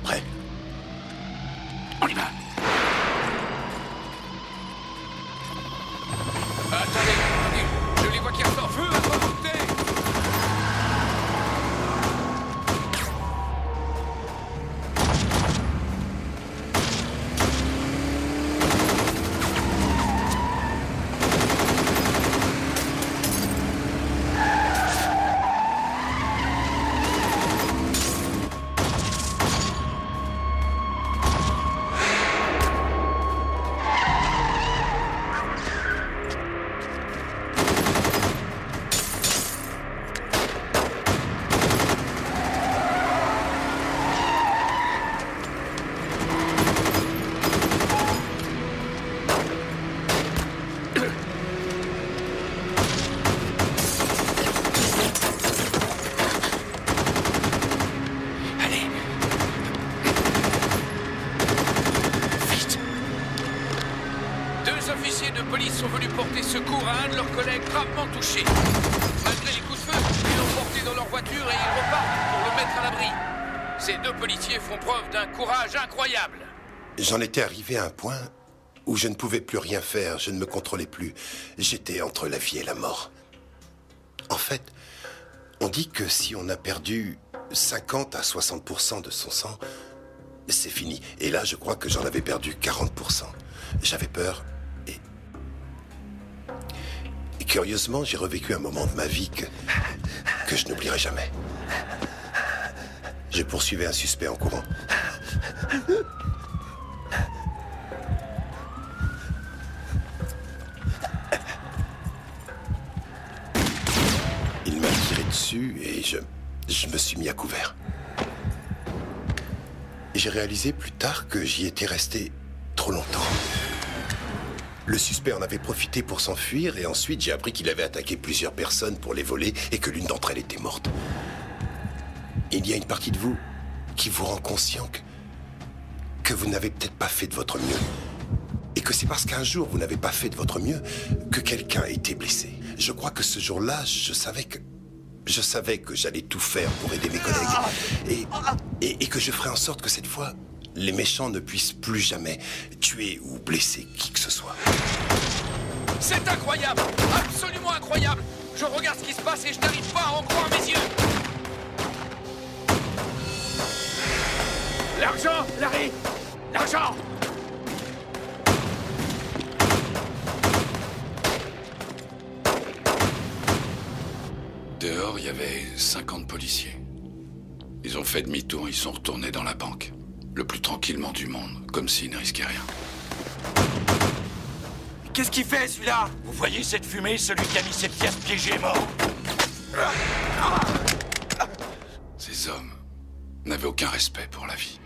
Prêt? On y va. Attendez, je les vois qui ressortent. Feu à volonté. policiers de police sont venus porter secours à un de leurs collègues gravement touché. Malgré les coups de feu, ils l'ont porté dans leur voiture et ils repartent pour le mettre à l'abri. Ces deux policiers font preuve d'un courage incroyable. J'en étais arrivé à un point où je ne pouvais plus rien faire, je ne me contrôlais plus. J'étais entre la vie et la mort. En fait, on dit que si on a perdu 50 à 60% de son sang, c'est fini. Et là, je crois que j'en avais perdu 40%. J'avais peur et curieusement, j'ai revécu un moment de ma vie que je n'oublierai jamais. Je poursuivais un suspect en courant. Il m'a tiré dessus et je me suis mis à couvert. J'ai réalisé plus tard que j'y étais resté trop longtemps. Le suspect en avait profité pour s'enfuir et ensuite j'ai appris qu'il avait attaqué plusieurs personnes pour les voler et que l'une d'entre elles était morte. Il y a une partie de vous qui vous rend conscient que vous n'avez peut-être pas fait de votre mieux. Et que c'est parce qu'un jour vous n'avez pas fait de votre mieux que quelqu'un a été blessé. Je crois que ce jour-là, je savais que j'allais tout faire pour aider mes collègues. Et que je ferais en sorte que cette fois, les méchants ne puissent plus jamais tuer ou blesser qui que ce soit. C'est incroyable! Absolument incroyable! Je regarde ce qui se passe et je n'arrive pas à en croire mes yeux! L'argent, Larry! L'argent! Dehors, il y avait 50 policiers. Ils ont fait demi-tour, ils sont retournés dans la banque. Le plus tranquillement du monde, comme s'ils ne risquaient rien. Qu'est-ce qu'il fait, celui-là? Vous voyez cette fumée? Celui qui a mis cette pièce piégée est mort. Ces hommes n'avaient aucun respect pour la vie.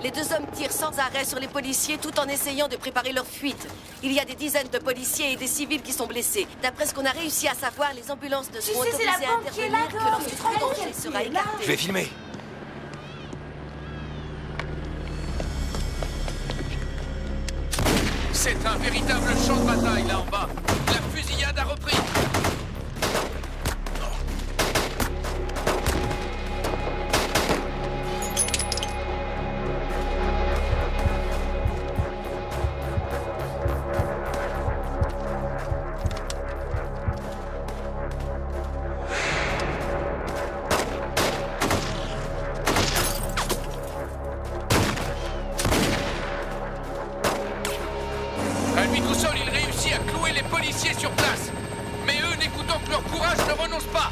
Les deux hommes tirent sans arrêt sur les policiers tout en essayant de préparer leur fuite. Il y a des dizaines de policiers et des civils qui sont blessés. D'après ce qu'on a réussi à savoir, les ambulances ne seront autorisées à intervenir que lorsque tout danger sera écarté. Je vais filmer. C'est un véritable champ de bataille là en bas. La fusillade a repris. Sur place. Mais eux, n'écoutant que leur courage, ne renoncent pas.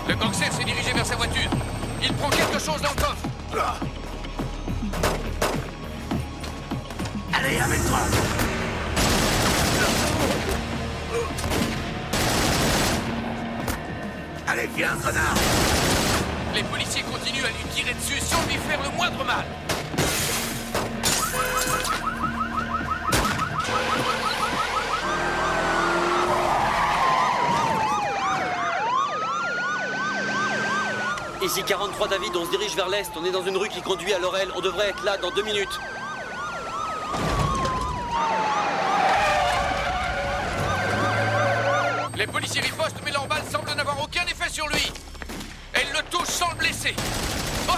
Le gangster s'est dirigé vers sa voiture. Il prend quelque chose dans le coffre. Allez, amène-toi. Allez, viens, connard. Les policiers continuent à lui tirer dessus sans lui faire le moindre mal. Ici 43 David, on se dirige vers l'est. On est dans une rue qui conduit à Laurel. On devrait être là dans 2 minutes. Les policiers ripostent, mais leur balle semble n'avoir aucun effet sur lui. Elle le touche sans le blesser. Oh!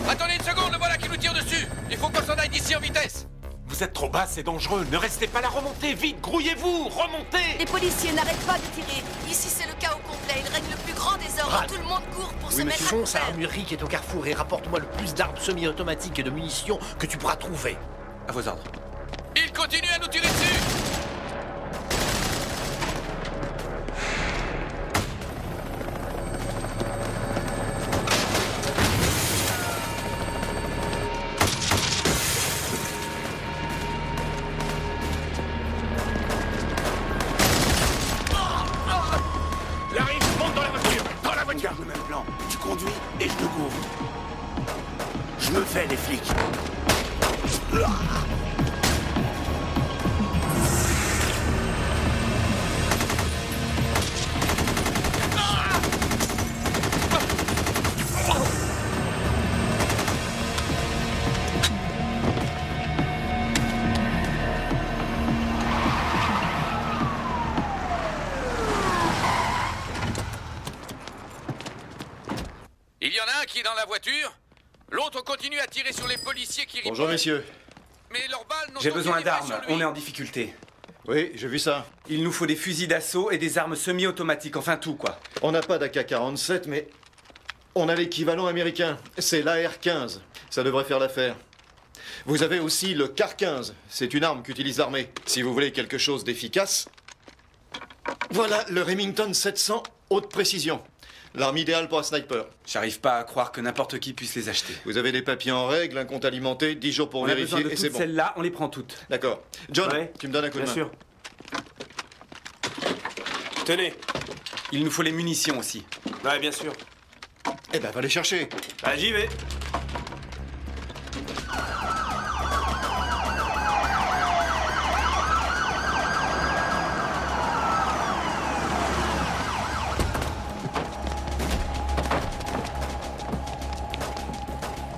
Attendez une seconde, le voilà qui nous tire dessus. Il faut qu'on s'en aille d'ici en vitesse. Vous êtes trop bas, c'est dangereux. Ne restez pas là, remontez vite, grouillez-vous, remontez. Les policiers n'arrêtent pas de tirer. Ici, c'est le chaos complet. Il règne le plus grand désordre. Tout le monde court pour se mettre à fonce à l'armurerie qui est au carrefour et rapporte-moi le plus d'armes semi-automatiques et de munitions que tu pourras trouver. À vos ordres. Il continue à nous tirer dessus. des flics. Il y en a un qui est dans la voiture, l'autre continue à tirer sur les policiers qui... Bonjour, messieurs. Mais leurs balles n'ont J'ai aucun besoin effet d'armes, sur lui. on est en difficulté. Oui, j'ai vu ça. Il nous faut des fusils d'assaut et des armes semi-automatiques, enfin tout, quoi. On n'a pas d'AK-47, mais on a l'équivalent américain. C'est l'AR-15. Ça devrait faire l'affaire. Vous avez aussi le CAR-15. C'est une arme qu'utilise l'armée. Si vous voulez quelque chose d'efficace, voilà le Remington 700 haute précision. L'arme idéale pour un sniper. J'arrive pas à croire que n'importe qui puisse les acheter. Vous avez les papiers en règle, un compte alimenté, 10 jours pour On a besoin vérifier de et c'est toutes bon. celles-là, on les prend toutes. D'accord. John, Ouais. tu me donnes un coup de Bien main. sûr. Tenez. Il nous faut les munitions aussi. Ouais, bien sûr. Eh ben, va les chercher. Bah, j'y vais.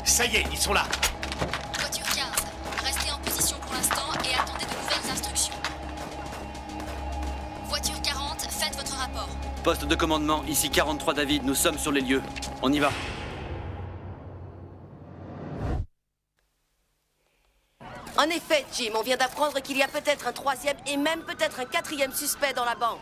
Ça y est, ils sont là. Voiture 15, restez en position pour l'instant et attendez de nouvelles instructions. Voiture 40, faites votre rapport. Poste de commandement, ici 43 David, nous sommes sur les lieux. On y va. En effet, Jim, on vient d'apprendre qu'il y a peut-être un troisième et même peut-être un quatrième suspect dans la banque.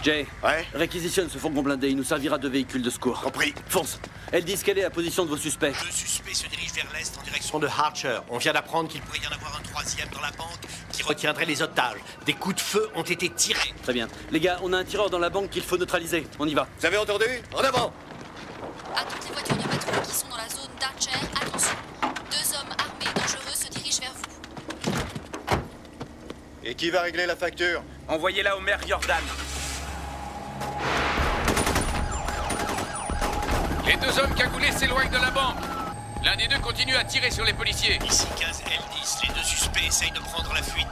Jay, réquisitionne ce fourgon blindé, il nous servira de véhicule de secours. Compris. Fonce. Elles disent quelle est la position de vos suspects. Le suspect se dirige vers l'est en direction de Archer. On vient d'apprendre qu'il pourrait y en avoir un troisième dans la banque qui retiendrait les otages. Des coups de feu ont été tirés. Très bien. Les gars, on a un tireur dans la banque qu'il faut neutraliser. On y va. Vous avez entendu? En avant! À toutes les voitures de patrouille qui sont dans la zone d'Archer, attention. 2 hommes armés dangereux se dirigent vers vous. Et qui va régler la facture? Envoyez-la au maire Jordan. Les 2 hommes cagoulés s'éloignent de la banque. L'un des deux continue à tirer sur les policiers. Ici 15 L10, les 2 suspects essayent de prendre la fuite.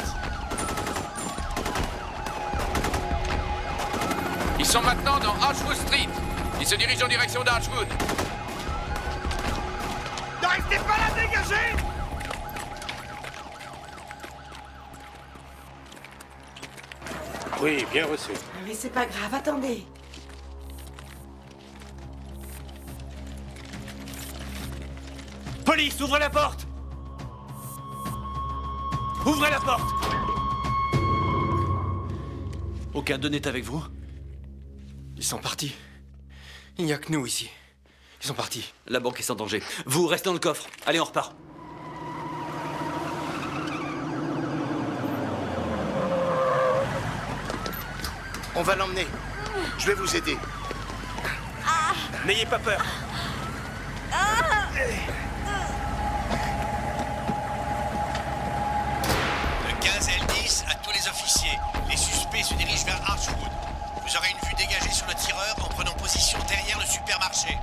Ils sont maintenant dans Archwood Street. Ils se dirigent en direction d'Archwood. Ne restez pas là, dégagez! Oui, bien reçu. Mais c'est pas grave, attendez. Police, ouvrez la porte! Ouvrez la porte! Aucun d'eux n'est avec vous? Ils sont partis. Il n'y a que nous ici. Ils sont partis. La banque est sans danger. Vous, restez dans le coffre. Allez, on repart. On va l'emmener. Je vais vous aider. N'ayez pas peur. Le 15 L10 à tous les officiers. Les suspects se dirigent vers Archwood. Vous aurez une vue dégagée sur le tireur en prenant position derrière le supermarché.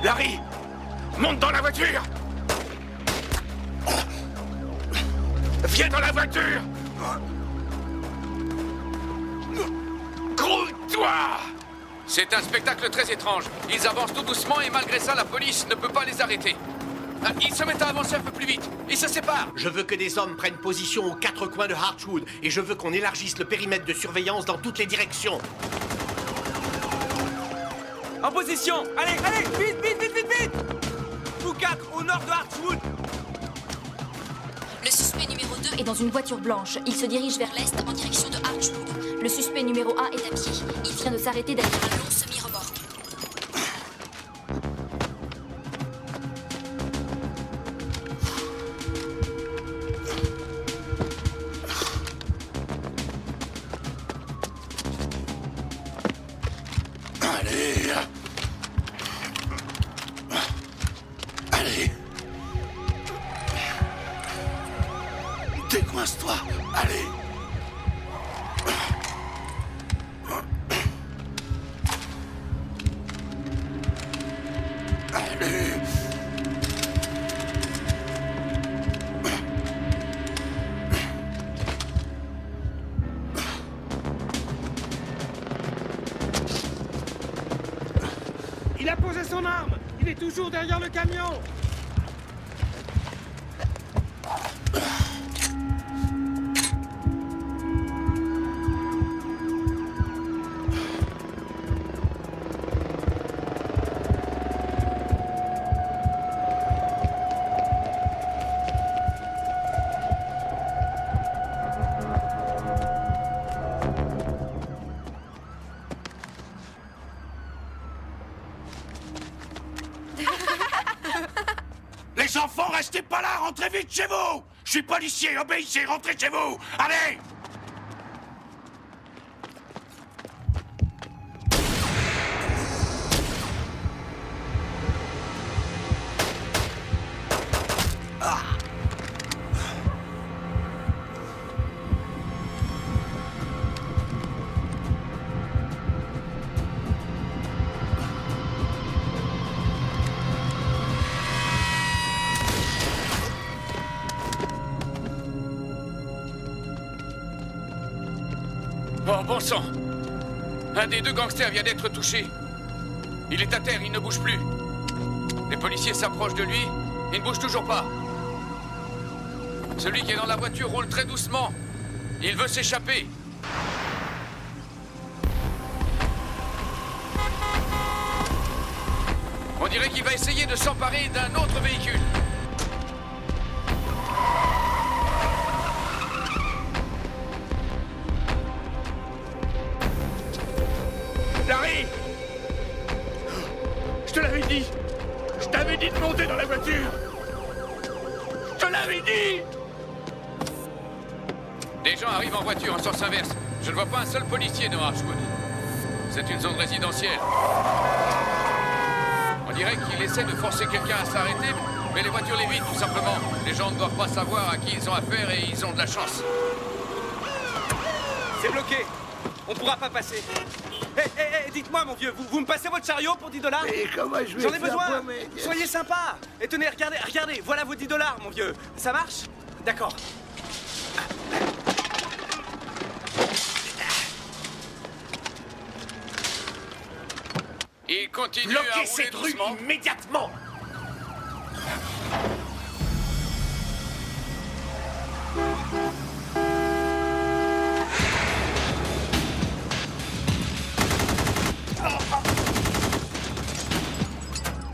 Larry, monte dans la voiture. Viens dans la voiture. Grouille-toi. C'est un spectacle très étrange. Ils avancent tout doucement et malgré ça, la police ne peut pas les arrêter. Ils se mettent à avancer un peu plus vite. Ils se séparent. Je veux que des hommes prennent position aux 4 coins de Archwood. Et je veux qu'on élargisse le périmètre de surveillance dans toutes les directions. En position. Allez, allez, vite, vite, vite, vite, vite. Vous 4 au nord de Archwood. Le suspect numéro 2 est dans une voiture blanche. Il se dirige vers l'est en direction de Archwood. Le suspect numéro 1 est à pied. Il vient de s'arrêter derrière un long semi-remorque. Allez. Allez. Décoince-toi. Allez. Allez. Il a posé son arme. Il est toujours derrière le camion. Les enfants, restez pas là, rentrez vite chez vous! Je suis policier, obéissez, rentrez chez vous! Allez! Oh, bon sang! Un des 2 gangsters vient d'être touché. Il est à terre, il ne bouge plus. Les policiers s'approchent de lui, il ne bouge toujours pas. Celui qui est dans la voiture roule très doucement. Il veut s'échapper. On dirait qu'il va essayer de s'emparer d'un autre véhicule. Larry! Je te l'avais dit! Je t'avais dit de monter dans la voiture! Je te l'avais dit! Des gens arrivent en voiture en sens inverse. Je ne vois pas un seul policier dans Archwood. C'est une zone résidentielle. On dirait qu'il essaie de forcer quelqu'un à s'arrêter, mais les voitures l'évitent tout simplement. Les gens ne doivent pas savoir à qui ils ont affaire et ils ont de la chance. C'est bloqué. On ne pourra pas passer. Hé, dites-moi, mon vieux, vous me passez votre chariot pour 10 $? Et comment je vais J'en ai faire besoin. pour mes- Soyez sympa. Et tenez, regardez, voilà vos 10 $, mon vieux. Ça marche? D'accord. Il continue Bloquez à rouler cette rue doucement. immédiatement!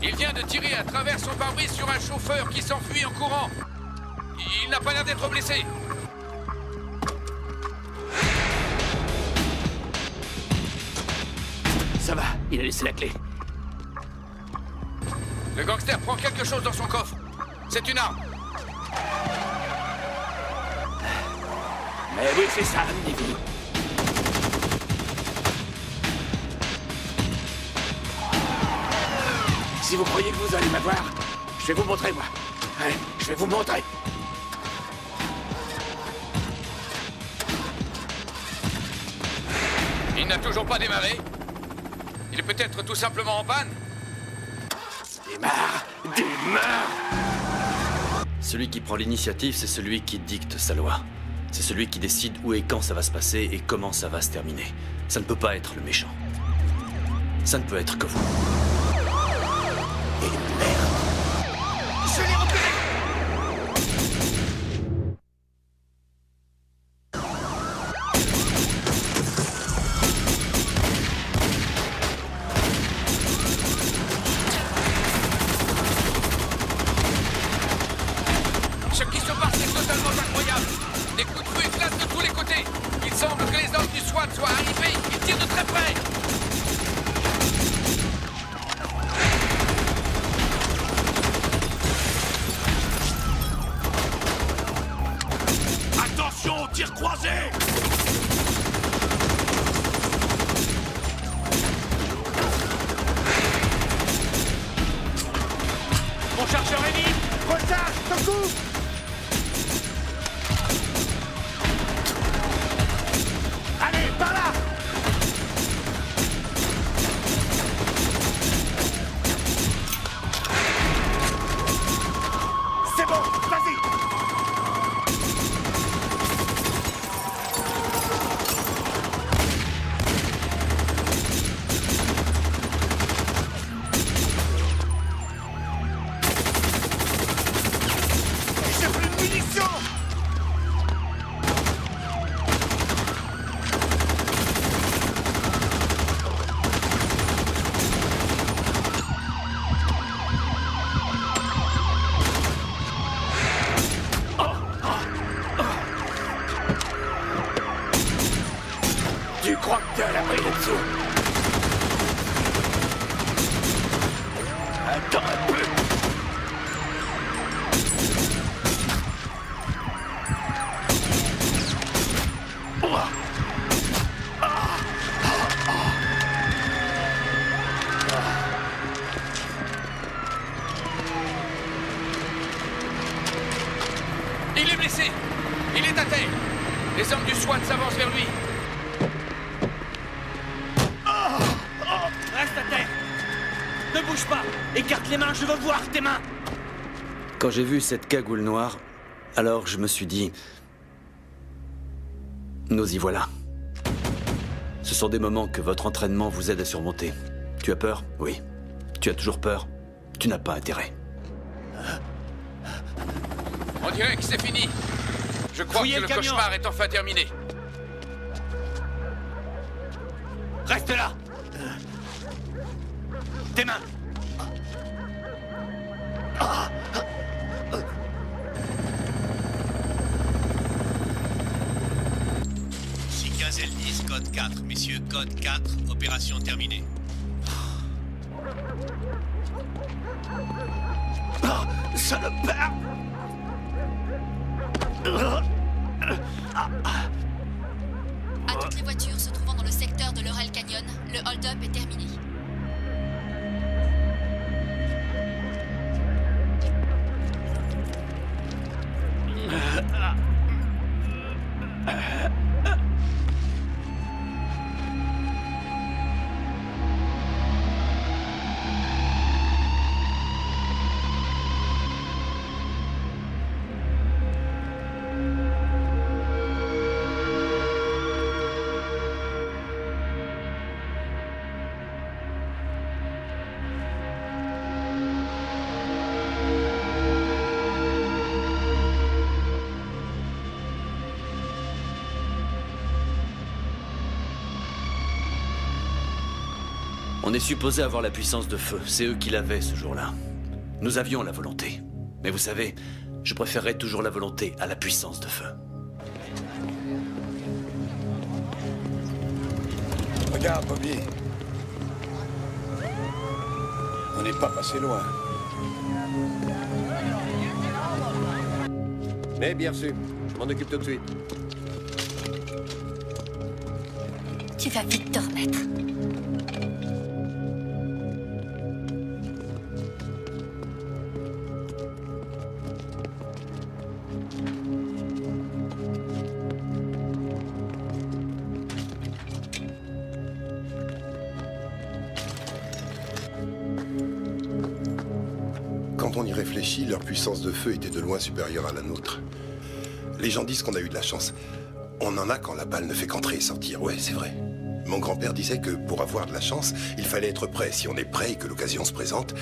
Il vient de tirer à travers son pare-brise sur un chauffeur qui s'enfuit en courant. Il n'a pas l'air d'être blessé. Ça va, il a laissé la clé. Le gangster prend quelque chose dans son coffre. C'est une arme. Mais oui, c'est ça, amenez-vous. Si vous croyez que vous allez m'avoir, je vais vous montrer, moi. Allez, je vais vous montrer. Il n'a toujours pas démarré. Il est peut-être tout simplement en panne. Démarre! Démarre! Celui qui prend l'initiative, c'est celui qui dicte sa loi. C'est celui qui décide où et quand ça va se passer et comment ça va se terminer. Ça ne peut pas être le méchant. Ça ne peut être que vous. Je l'ai Ce qui se passe est totalement incroyable. Des coups de feu éclatent de tous les côtés. Il semble que les hommes du SWAT soient arrivés. Ils tirent de très près. Attention, tir croisé! Mon chargeur est libre. Recharge, te coupe. Allez, par là. C'est bon, vas-y. J'ai plus de munitions. Tu crois que t'es à l'abri là-dessous? Attends un peu. Il est blessé. Il est à terre. Les hommes du SWAT s'avancent vers lui. Reste à terre. Ne bouge pas. Écarte les mains, je veux voir tes mains. Quand j'ai vu cette cagoule noire, alors je me suis dit... Nous y voilà. Ce sont des moments que votre entraînement vous aide à surmonter. Tu as peur? Oui. Tu as toujours peur? Tu n'as pas intérêt. On dirait que c'est fini. Je crois Fouillez que le le camion. cauchemar est enfin terminé. Reste là. Tes mains. L10, code 4. Messieurs, code 4, opération terminée. Salopard! À toutes les voitures se trouvant dans le secteur de Laurel Canyon, le hold-up est terminé. On est supposé avoir la puissance de feu. C'est eux qui l'avaient ce jour-là. Nous avions la volonté. Mais vous savez, je préférerais toujours la volonté à la puissance de feu. Regarde, Bobby. On n'est pas passé loin. Mais bien reçu. Je m'en occupe tout de suite. Tu vas vite te remettre. Quand on y réfléchit, leur puissance de feu était de loin supérieure à la nôtre. Les gens disent qu'on a eu de la chance. On en a quand la balle ne fait qu'entrer et sortir. Ouais, c'est vrai. Mon grand-père disait que pour avoir de la chance, il fallait être prêt. Si on est prêt et que l'occasion se présente,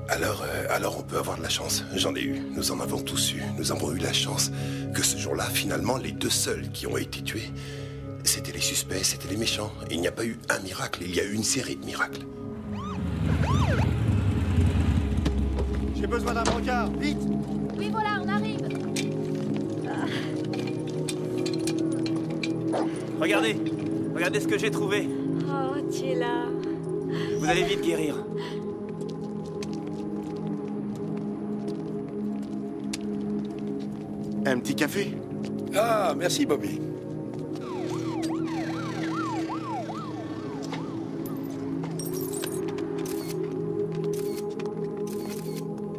alors on peut avoir de la chance. J'en ai eu. Nous en avons tous eu. Nous avons eu la chance que ce jour-là, finalement, les deux seuls qui ont été tués, c'était les suspects, c'était les méchants. Et il n'y a pas eu un miracle, il y a eu une série de miracles. J'ai besoin d'un brancard, vite! Oui, voilà, on arrive. Regardez. Regardez ce que j'ai trouvé. Oh, tu es là. Vous allez vite guérir. Un petit café? Ah, merci Bobby.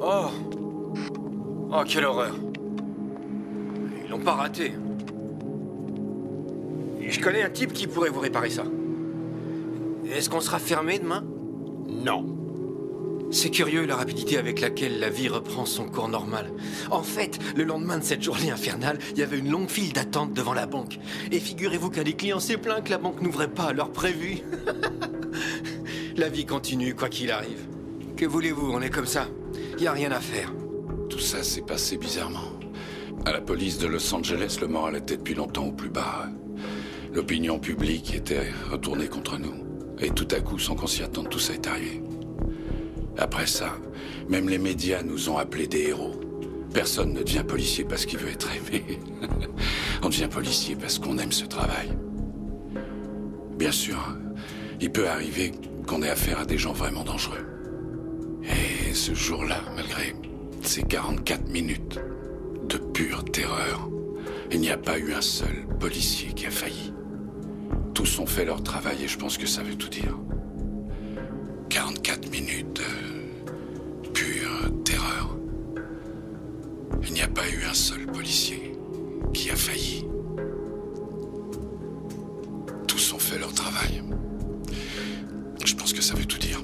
Oh. Oh, quelle horreur. Ils l'ont pas raté. Je connais un type qui pourrait vous réparer ça. Est-ce qu'on sera fermé demain? Non. C'est curieux la rapidité avec laquelle la vie reprend son cours normal. En fait, le lendemain de cette journée infernale, il y avait une longue file d'attente devant la banque. Et figurez-vous qu'un des clients s'est plaint que la banque n'ouvrait pas à l'heure prévue. La vie continue, quoi qu'il arrive. Que voulez-vous, on est comme ça. Il n'y a rien à faire. Tout ça s'est passé bizarrement. À la police de Los Angeles, le moral était depuis longtemps au plus bas. L'opinion publique était retournée contre nous. Et tout à coup, sans qu'on s'y attende, tout ça est arrivé. Après ça, même les médias nous ont appelés des héros. Personne ne devient policier parce qu'il veut être aimé. On devient policier parce qu'on aime ce travail. Bien sûr, il peut arriver qu'on ait affaire à des gens vraiment dangereux. Et ce jour-là, malgré ces 44 minutes de pure terreur, il n'y a pas eu un seul policier qui a failli. Tous ont fait leur travail et je pense que ça veut tout dire. 44 minutes de pure terreur. Il n'y a pas eu un seul policier qui a failli. Tous ont fait leur travail. Je pense que ça veut tout dire.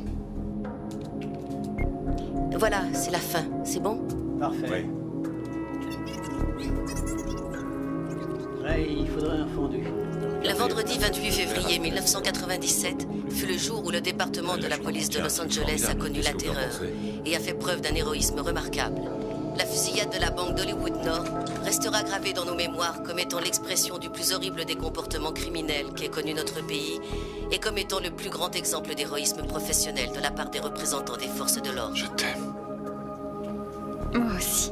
Voilà, c'est la fin. C'est bon? Parfait. Ray, il faudrait un fondu. Le vendredi 28 février 1997 fut le jour où le département de la police de Los Angeles a connu la terreur et a fait preuve d'un héroïsme remarquable. La fusillade de la banque d'Hollywood Nord restera gravée dans nos mémoires comme étant l'expression du plus horrible des comportements criminels qu'ait connu notre pays et comme étant le plus grand exemple d'héroïsme professionnel de la part des représentants des forces de l'ordre. Je t'aime. Moi aussi.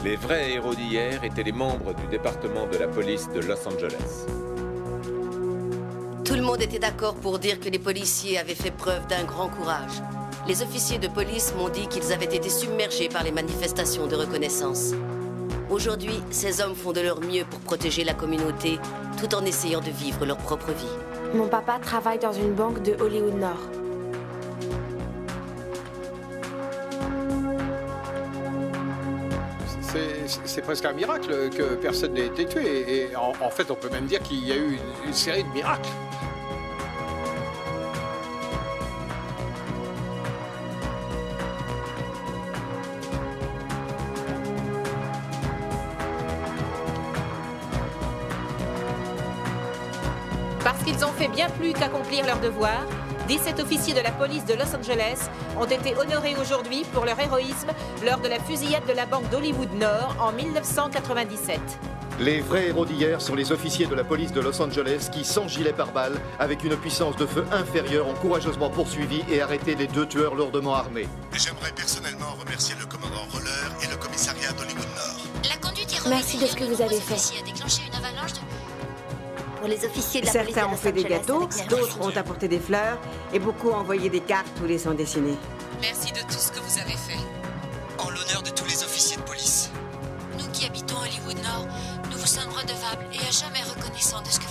Les vrais héros d'hier étaient les membres du département de la police de Los Angeles. Tout le monde était d'accord pour dire que les policiers avaient fait preuve d'un grand courage. Les officiers de police m'ont dit qu'ils avaient été submergés par les manifestations de reconnaissance. Aujourd'hui, ces hommes font de leur mieux pour protéger la communauté, tout en essayant de vivre leur propre vie. Mon papa travaille dans une banque de Hollywood Nord. C'est presque un miracle que personne n'ait été tué. Et en fait, on peut même dire qu'il y a eu une série de miracles. Parce qu'ils ont fait bien plus qu'accomplir leur devoir, 17 officiers de la police de Los Angeles ont été honorés aujourd'hui pour leur héroïsme lors de la fusillade de la banque d'Hollywood Nord en 1997. Les vrais héros d'hier sont les officiers de la police de Los Angeles qui, sans gilet pare-balles, avec une puissance de feu inférieure, ont courageusement poursuivi et arrêté les deux tueurs lourdement armés. J'aimerais personnellement remercier le commandant Roller et le commissariat d'Hollywood Nord. La conduite Merci de ce que vous avez fait. a déclenché une avalanche de... Pour les officiers de la police de Certains ont Los fait des Angeles gâteaux, avec mes d'autres ont apporté des fleurs et beaucoup ont envoyé des cartes ou les sans dessiner. Merci de tout ce que vous avez fait. En l'honneur de tous les officiers de police. Nous qui habitons Hollywood Nord, nous vous sommes redevables et à jamais reconnaissants de ce que